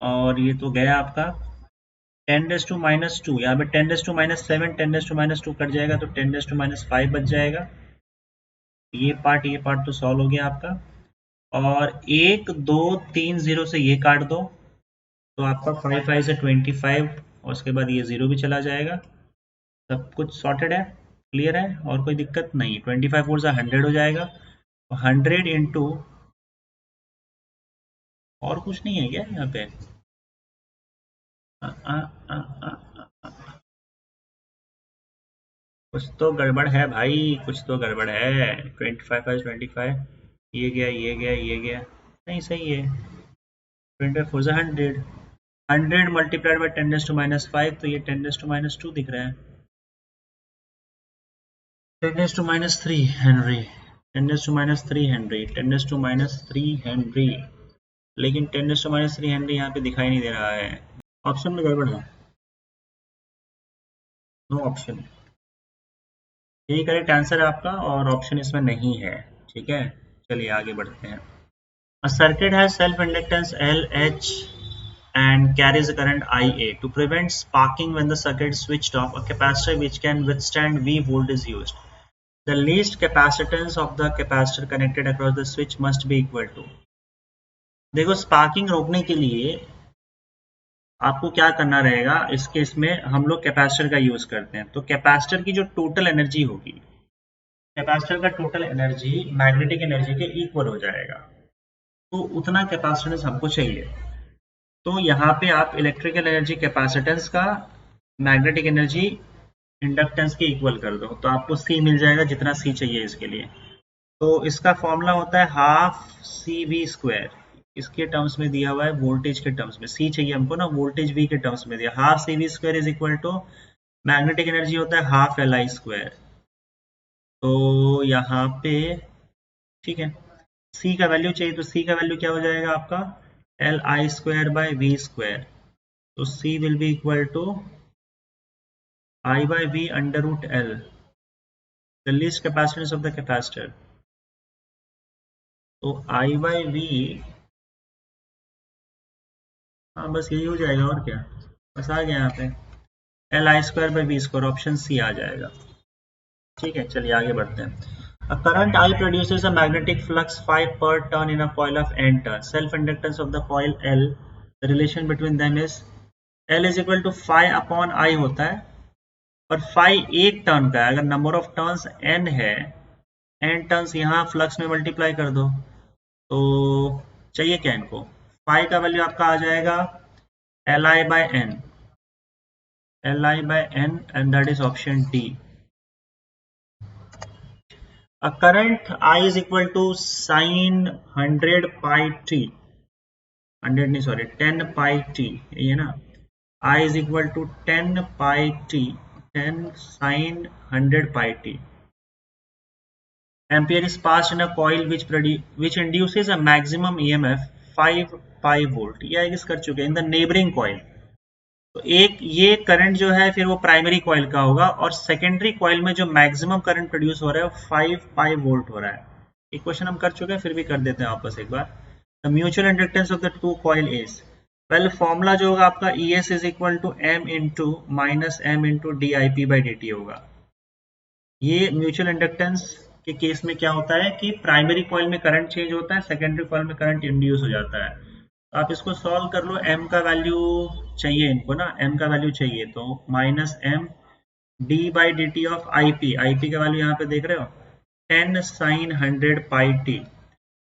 और ये तो गया आपका 10⁻², यहाँ पे 10⁻⁷, 10⁻² कट जाएगा, तो 10⁻⁵ बच जाएगा। ये पार्ट तो सॉल्व हो गया आपका, और 1 2 3 0 से ये काट दो, तो आपका 5 5 से 25, और उसके बाद ये 0 भी चला जाएगा। सब कुछ सॉर्टेड है, क्लियर है, और कोई दिक्कत नहीं। 25 4 से 100 हो जाएगा, 100 इंटू, और कुछ नहीं है क्या यहाँ पे? आ, आ, आ, आ, कुछ तो गड़बड़ है भाई, कुछ तो गड़बड़ है। 25 ये गया, ये गया, ये गया, नहीं सही है। 25 100, 100 मल्टीप्लाइड बाई 10⁻⁵, तो ये 10⁻², दिख रहा है। 10⁻³ हेनरी, 10⁻³ हेनरी, 10⁻³ हेनरी, लेकिन 10⁻³ हेनरी यहाँ पे दिखाई नहीं दे रहा है। ऑप्शन में गड़बड़ है, नो ऑप्शन। यही करेक्ट आंसर है आपका, और ऑप्शन इसमें नहीं है। ठीक है, चलिए आगे बढ़ते हैं। A circuit has self-inductance LH and carries a current IA. To prevent sparking when the circuit is switched off, a capacitor which can withstand V volt is used. The least capacitance of the capacitor connected across the switch must be equal to. देखो, sparking रोकने के लिए आपको क्या करना रहेगा, इस case में हम लोग कैपेसिटर का यूज करते हैं। तो कैपेसिटर की जो टोटल एनर्जी होगी, कैपेसिटर का टोटल एनर्जी मैग्नेटिक एनर्जी के इक्वल हो जाएगा। तो उतना कैपेसिटेंस हमको चाहिए। तो यहाँ पे आप इलेक्ट्रिकल एनर्जी कैपेसिटेंस का मैग्नेटिक एनर्जी इंडक्टेंस के इक्वल कर दो, तो आपको C मिल जाएगा, जितना C चाहिए इसके लिए। तो इसका फॉर्मूला होता है हाफ CV²। इसके टर्म्स में दिया हुआ है वोल्टेज के टर्म्स में, C चाहिए हमको ना, वोल्टेज V के टर्म्स में दिया। Half CV² is equal to magnetic energy होता है हाफ LI²। तो यहाँ पे ठीक है, C का वैल्यू चाहिए, तो C का वैल्यू क्या हो जाएगा आपका, LI² बाई V²। तो C will be equal to I by V under root L, the least capacitance of the capacitor. तो I by V, हाँ बस यही हो जाएगा, और क्या, बस आ गया यहाँ पे LI² by V², option C आ जाएगा। ठीक है, चलिए आगे बढ़ते हैं। A current I produces a magnetic flux phi per turn in a coil of n turns. Self-inductance of the coil L, the relation between them is L is equal to phi upon I होता है, और phi एक turn का है। अगर number of turns n है, n turns यहाँ flux में मल्टीप्लाई कर दो, तो चाहिए क्या इनको, phi का वैल्यू आपका आ जाएगा Li by n, Li by n, and that is option D. A current I is equal to sin 100 pi t, 100 नहीं सॉरी 10 pi t, ये ना, I is equal to 10 pi t, 10 sin 100 pi t. Ampere is passed in a coil which induces a maximum EMF 5 pi volt. ये I guess कर चुके हैं, in the neighbouring coil. तो एक ये current जो है फिर वो प्राइमरी कॉइल का होगा, और सेकेंडरी कॉइल में जो मैक्सिमम करंट प्रोड्यूस हो रहा है वो 5 पाई वोल्ट हो रहा है। एक क्वेश्चन हम कर चुके हैं, फिर भी कर देते हैं वापस एक बार। The mutual inductance of the two coil is, पहले फॉर्मूला जो होगा आपका ES is equal to M into minus M into DIP/dt होगा। ये म्यूचुअल इंडक्टेंस के केस में क्या होता है कि प्राइमरी कॉइल में करंट चेंज होता है, सेकेंडरी कॉइल में करंट इंड्यूस हो जाता है। तो आप इसको सॉल्व कर लो, M का वैल्यू चाहिए इनको ना, M का वैल्यू चाहिए, तो minus M d/dt of IP, IP का वैल्यू यहाँ पे देख रहे हो 10 sin 100 पाई t।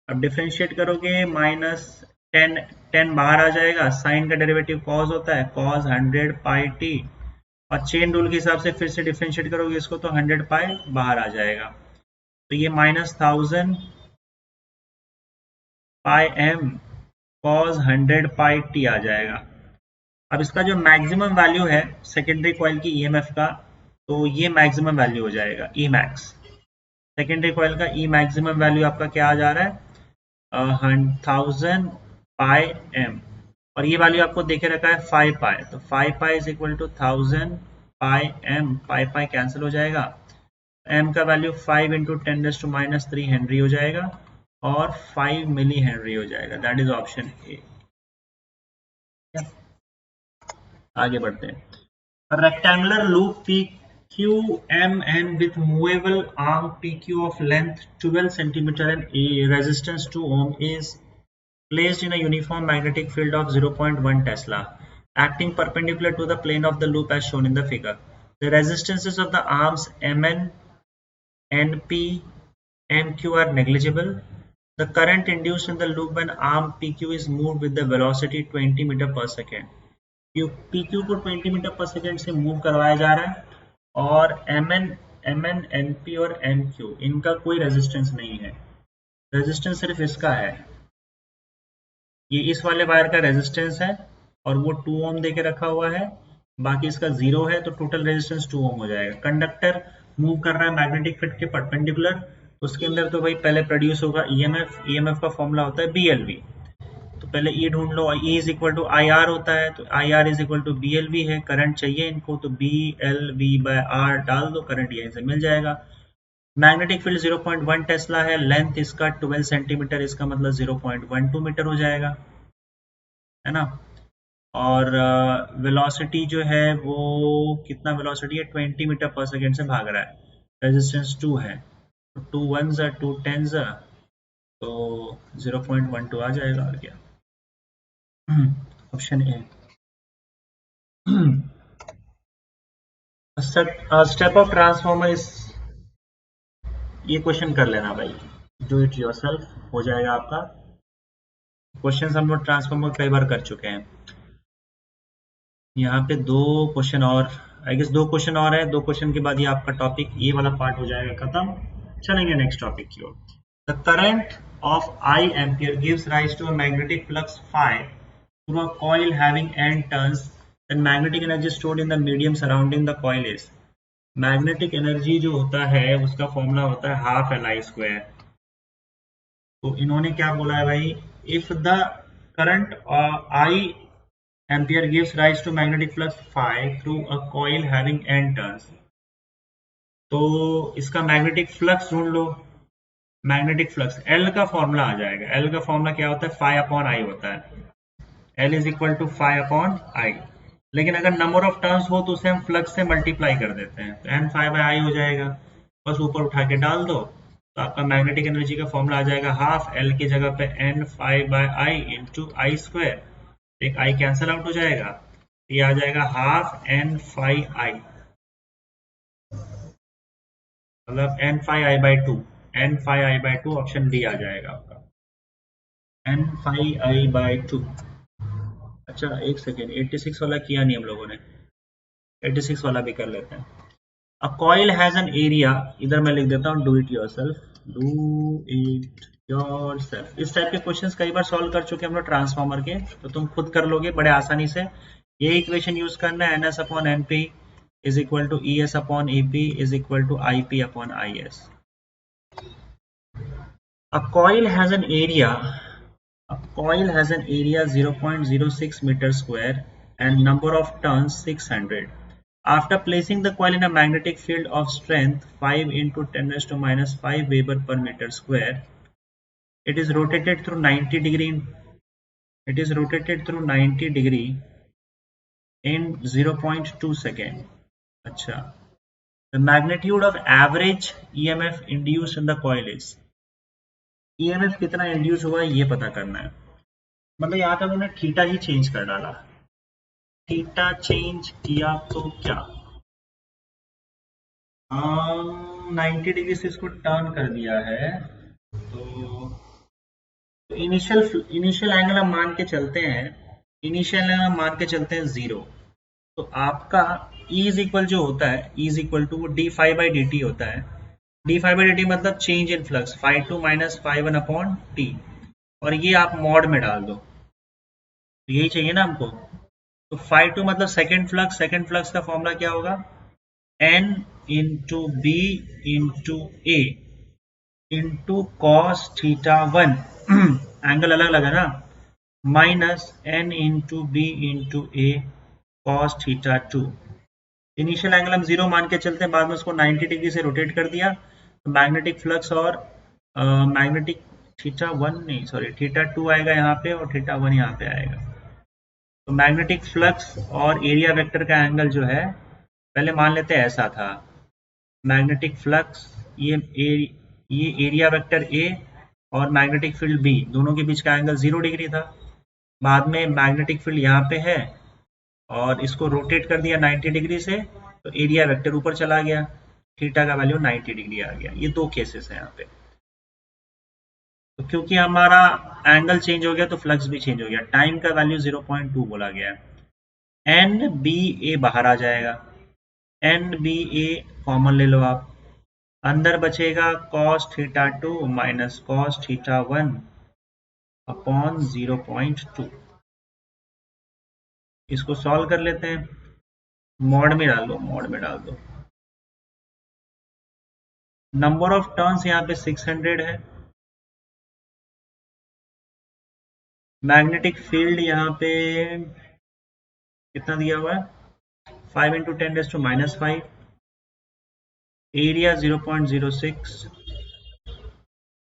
अब डिफरेंशिएट करोगे, माइनस 10 बाहर आ जाएगा, साइन का डेरिवेटिव कॉस होता है, कॉस 100 पाई t, और चेन रूल के हिसाब से फिर से डिफरेंशिएट करोगे इसको, तो 100 पाई बाहर आ जाएगा। तो ये माइनस 1000 पाई m cos 100 पाई t आ जाएगा। अब इसका जो मैक्सिमम वैल्यू है सेकेंडरी कॉइल की EMF का, तो ये मैक्सिमम वैल्यू हो जाएगा E मैक्स। सेकेंडरी कॉइल का E मैक्सिमम वैल्यू आपका क्या आ जा रहा है 1000 पाई m, और ये वैल्यू आपको देखे रखा है 5 पाई, तो 5 pi is equal to 1000 pi m, pi pi cancel हो जाएगा, m का वैल्यू 5 इंटू 10⁻³ हेनरी हो जाएगा, और 5 मिली हेनरी हो जाएगा। That is option A. आगे बढ़ते हैं। Rectangular loop PQMN with movable arm PQ of length 12 cm and a resistance 2 ohm is placed in a uniform magnetic field of 0.1 Tesla, acting perpendicular to the plane of the loop as shown in the figure. The resistances of the arms MN, NP, MQ are negligible. The current induced in the loop when arm PQ is moved with the velocity 20 metre पर second. PQ को 20 metre पर second से move करवाया जा रहा है, और MN Mn, Np और Nq इनका कोई रेजिस्टेंस नहीं है, रेजिस्टेंस सिर्फ इसका है, ये इस वाले वायर का रेजिस्टेंस है और वो 2 ओम दे के रखा हुआ है, बाकी इसका 0 है, तो टोटल रेजिस्टेंस 2 ओम हो जाएगा। कंडक्टर मूव कर रहा है मैग्नेटिक फील्ड के परपेंडिकुलर, उसके अंदर तो भाई पहले प्रोड्यूस होगा ईएमएफ, ईएमएफ का फॉर्मूला होता है बीएलवी, तो पहले ई ढूंढ लो, E is equal to I R होता है, तो I R is equal to B L V है, करंट चाहिए इनको तो B L V by R डाल दो, करंट यहीं से मिल जाएगा। मैग्नेटिक फील्ड 0.1 टेस्ला है, लेंथ इसका 12 सेंटीमीटर, इसका मतलब 0.12 मीटर हो जाएगा, है ना। और वेलोसिटी जो है वो कितना वेलोसिटी है, 20 मीटर पर सेकेंड से भाग रहा है, रेजिस्टेंस 2 है, तो 2 1s are 2 10s are, तो 0.12 आ जाएगा, और क्या option A. Step of transformer इस, ये क्वेश्चन कर लेना भाई, डू इट योरसेल्फ हो जाएगा आपका। क्वेश्चन हम लोग ट्रांसफॉर्मर कई बार कर चुके हैं। यहाँ पे 2 क्वेश्चन और, आई गेस 2 क्वेश्चन और है, 2 क्वेश्चन के बाद ये आपका टॉपिक, ये वाला पार्ट हो जाएगा खत्म, चलेंगे नेक्स्ट टॉपिक की ओर। The current of I ampere gives rise to a magnetic flux phi through a coil having n turns, then magnetic energy stored in the medium surrounding the coil is, magnetic energy जो होता है उसका formula होता है half L I square. तो इन्होंने क्या बोला है भाई, if the current I ampere gives rise to magnetic flux phi through a coil having n turns, तो इसका मैग्नेटिक फ्लक्स ढूंढ लो। मैग्नेटिक फ्लक्स L का फॉर्मूला आ जाएगा, L का फॉर्मूला क्या होता है, phi अपॉन I होता है, L is equal to phi upon I। लेकिन अगर नंबर ऑफ टर्न्स हो तो उसे हम फ्लक्स से मल्टीप्लाई कर देते हैं, तो n phi बाय I हो जाएगा, बस ऊपर उठा के डाल दो, तो आपका मैग्नेटिक एनर्जी का फॉर्मूला आ जाएगा हाफ L की जगह पे n phi by I into I square, एक I कैंसिल आउट हो जाएगा, ये आ जाएगा हाफ n phi I, मतलब n phi I by 2, n phi I by 2 option D आ जाएगा आपका, n phi I बाय 2। अच्छा एक सेकेंड, 86 वाला किया नहीं हम लोगों ने, 86 वाला भी कर लेते हैं। अ कॉइल हैज एन एरिया, इधर मैं लिख देता हूँ do it yourself, do it yourself. इस टाइप के क्वेश्चंस कई बार सॉल्व कर चुके हैं हम लोग ट्रांसफार्मर के, तो तुम खुद कर लोगे बड़े आसानी से। ये इक्वेशन यूज करना है, N S upon N P is equal to E S upon E P is equal to I P upon I S. A coil has an area, a coil has an area 0.06 meter square and number of turns 600. After placing the coil in a magnetic field of strength 5 into 10 raised to minus 5 Weber per meter square, it is rotated through 90 degree. It is rotated through 90 degree in 0.2 second. अच्छा, the magnitude of average EMF induced in the coil is, EMF कितना induce हुआ है ये पता करना है। मतलब यहाँ पे उन्होंने थीटा ही चेंज कर डाला, थीटा चेंज किया तो क्या, 90 डिग्री से इसको टर्न कर दिया है, तो इनिशियल एंगल हम मान के चलते हैं, इनिशियल एंगल हम मान के चलते हैं 0, तो आपका E इज इक्वल जो होता है, E is equal to D five by D T होता है, D five by D T मतलब change in flux, five two minus five one upon T, और ये आप मॉड में डाल दो, यही चाहिए ना हमको। तो फाइव टू मतलब सेकेंड फ्लक्स, सेकेंड फ्लक्स का फॉर्मूला क्या होगा, n into B into A into cos theta one, angle अलग अलग है ना, minus n into B into A cos theta two. Initial angle हम 0 मान के चलते हैं, बाद में उसको 90 डिग्री से रोटेट कर दिया, तो मैग्नेटिक फ्लक्स और मैग्नेटिक थीटा वन नहीं सॉरी थीटा टू आएगा यहाँ पे और थीटा वन यहाँ पे आएगा। तो मैग्नेटिक फ्लक्स और एरिया वेक्टर का एंगल जो है, पहले मान लेते हैं ऐसा था, मैग्नेटिक फ्लक्स ये एरिया वेक्टर ए और मैग्नेटिक फील्ड बी दोनों के बीच का एंगल 0 डिग्री था, बाद में मैग्नेटिक फील्ड यहाँ पे है और इसको रोटेट कर दिया 90 डिग्री से, तो एरिया वेक्टर ऊपर चला गया, थीटा का वैल्यू 90 डिग्री आ गया। ये 2 केसेस हैं यहाँ पे, तो क्योंकि हमारा एंगल चेंज हो गया तो फ्लक्स भी चेंज हो गया, टाइम का वैल्यू 0.2 बोला गया है। एन बी ए बाहर आ जाएगा, एन बी ए कॉमन ले लो आप, अंदर बचेगा cos theta 2 minus cos theta 1 upon 0.2। इसको सॉल्व कर लेते हैं, मॉड में डाल दो, मॉड में डाल दो। नंबर ऑफ टर्न्स यहाँ पे 600 है। मैग्नेटिक फील्ड यहाँ पे कितना दिया हुआ है, 5 × 10⁻⁵। एरिया 0.06।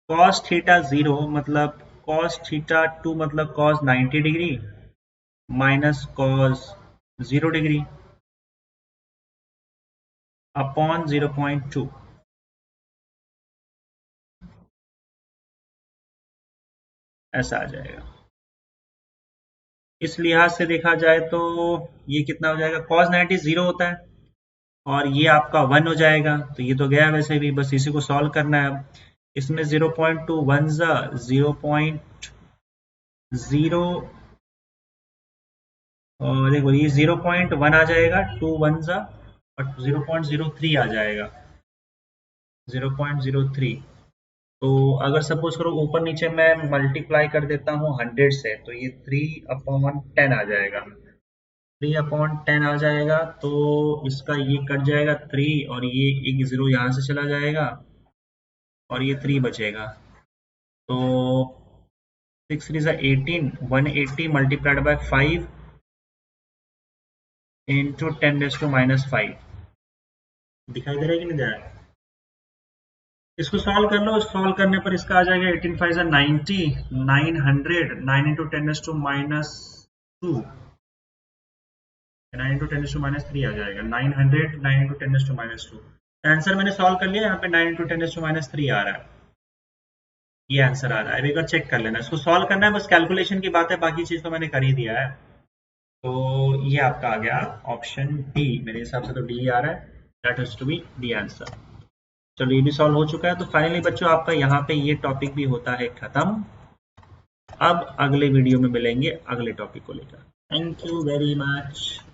cos थीटा 0 मतलब cos थीटा 2 मतलब cos 90 degree minus cos 0 degree upon 0.2। ऐसा आ जाएगा। इस लिहाज से देखा जाए तो ये कितना हो जाएगा, cos 90 0 होता है और ये आपका 1 हो जाएगा, तो ये तो गया वैसे भी, बस इसी को सॉल्व करना है। अब इसमें 0.2 1 0.0 और देखो ये 0.1 आ जाएगा, 2 1 और 0.03 आ जाएगा, 0.03। तो अगर सपोज करो ऊपर नीचे मैं मल्टीप्लाई कर देता हूँ 100 से, तो ये 3/10 आ जाएगा, 3/10 आ जाएगा। तो इसका ये कट जाएगा 3 और ये एक 0 यहाँ से चला जाएगा और ये 3 बचेगा। तो 6 3 18, 180 मल्टीप्लाइड बाय 5 इंटू 10⁻⁵। दिखाई दे रहा है कि नहीं दे रहा है? इसको सॉल्व कर लो, सॉल्व करने पर इसका आ जाएगा 18 5 90, 900, 9 इंटू 10⁻⁻2, 9 इंटू 10⁻³ आ जाएगा, 900, 9 इंटू 10⁻²। आंसर मैंने सॉल्व कर लिया, यहाँ पे 9 इंटू 10⁻³ आ रहा है, ये आंसर आ रहा है। अब एक बार चेक कर लेना, इसको सॉल्व करना है, बस कैलकुलेशन की बात है, बाकी चीज तो मैंने कर ही दिया है। तो ये आपका आ गया ऑप्शन डी, मेरे हिसाब से तो डी आ रहा है, that has to be the answer. चलो ये भी सॉल्व हो चुका है। तो फाइनली बच्चों आपका यहाँ पे ये टॉपिक भी होता है खत्म। अब अगले वीडियो में मिलेंगे अगले टॉपिक को लेकर। Thank you very much.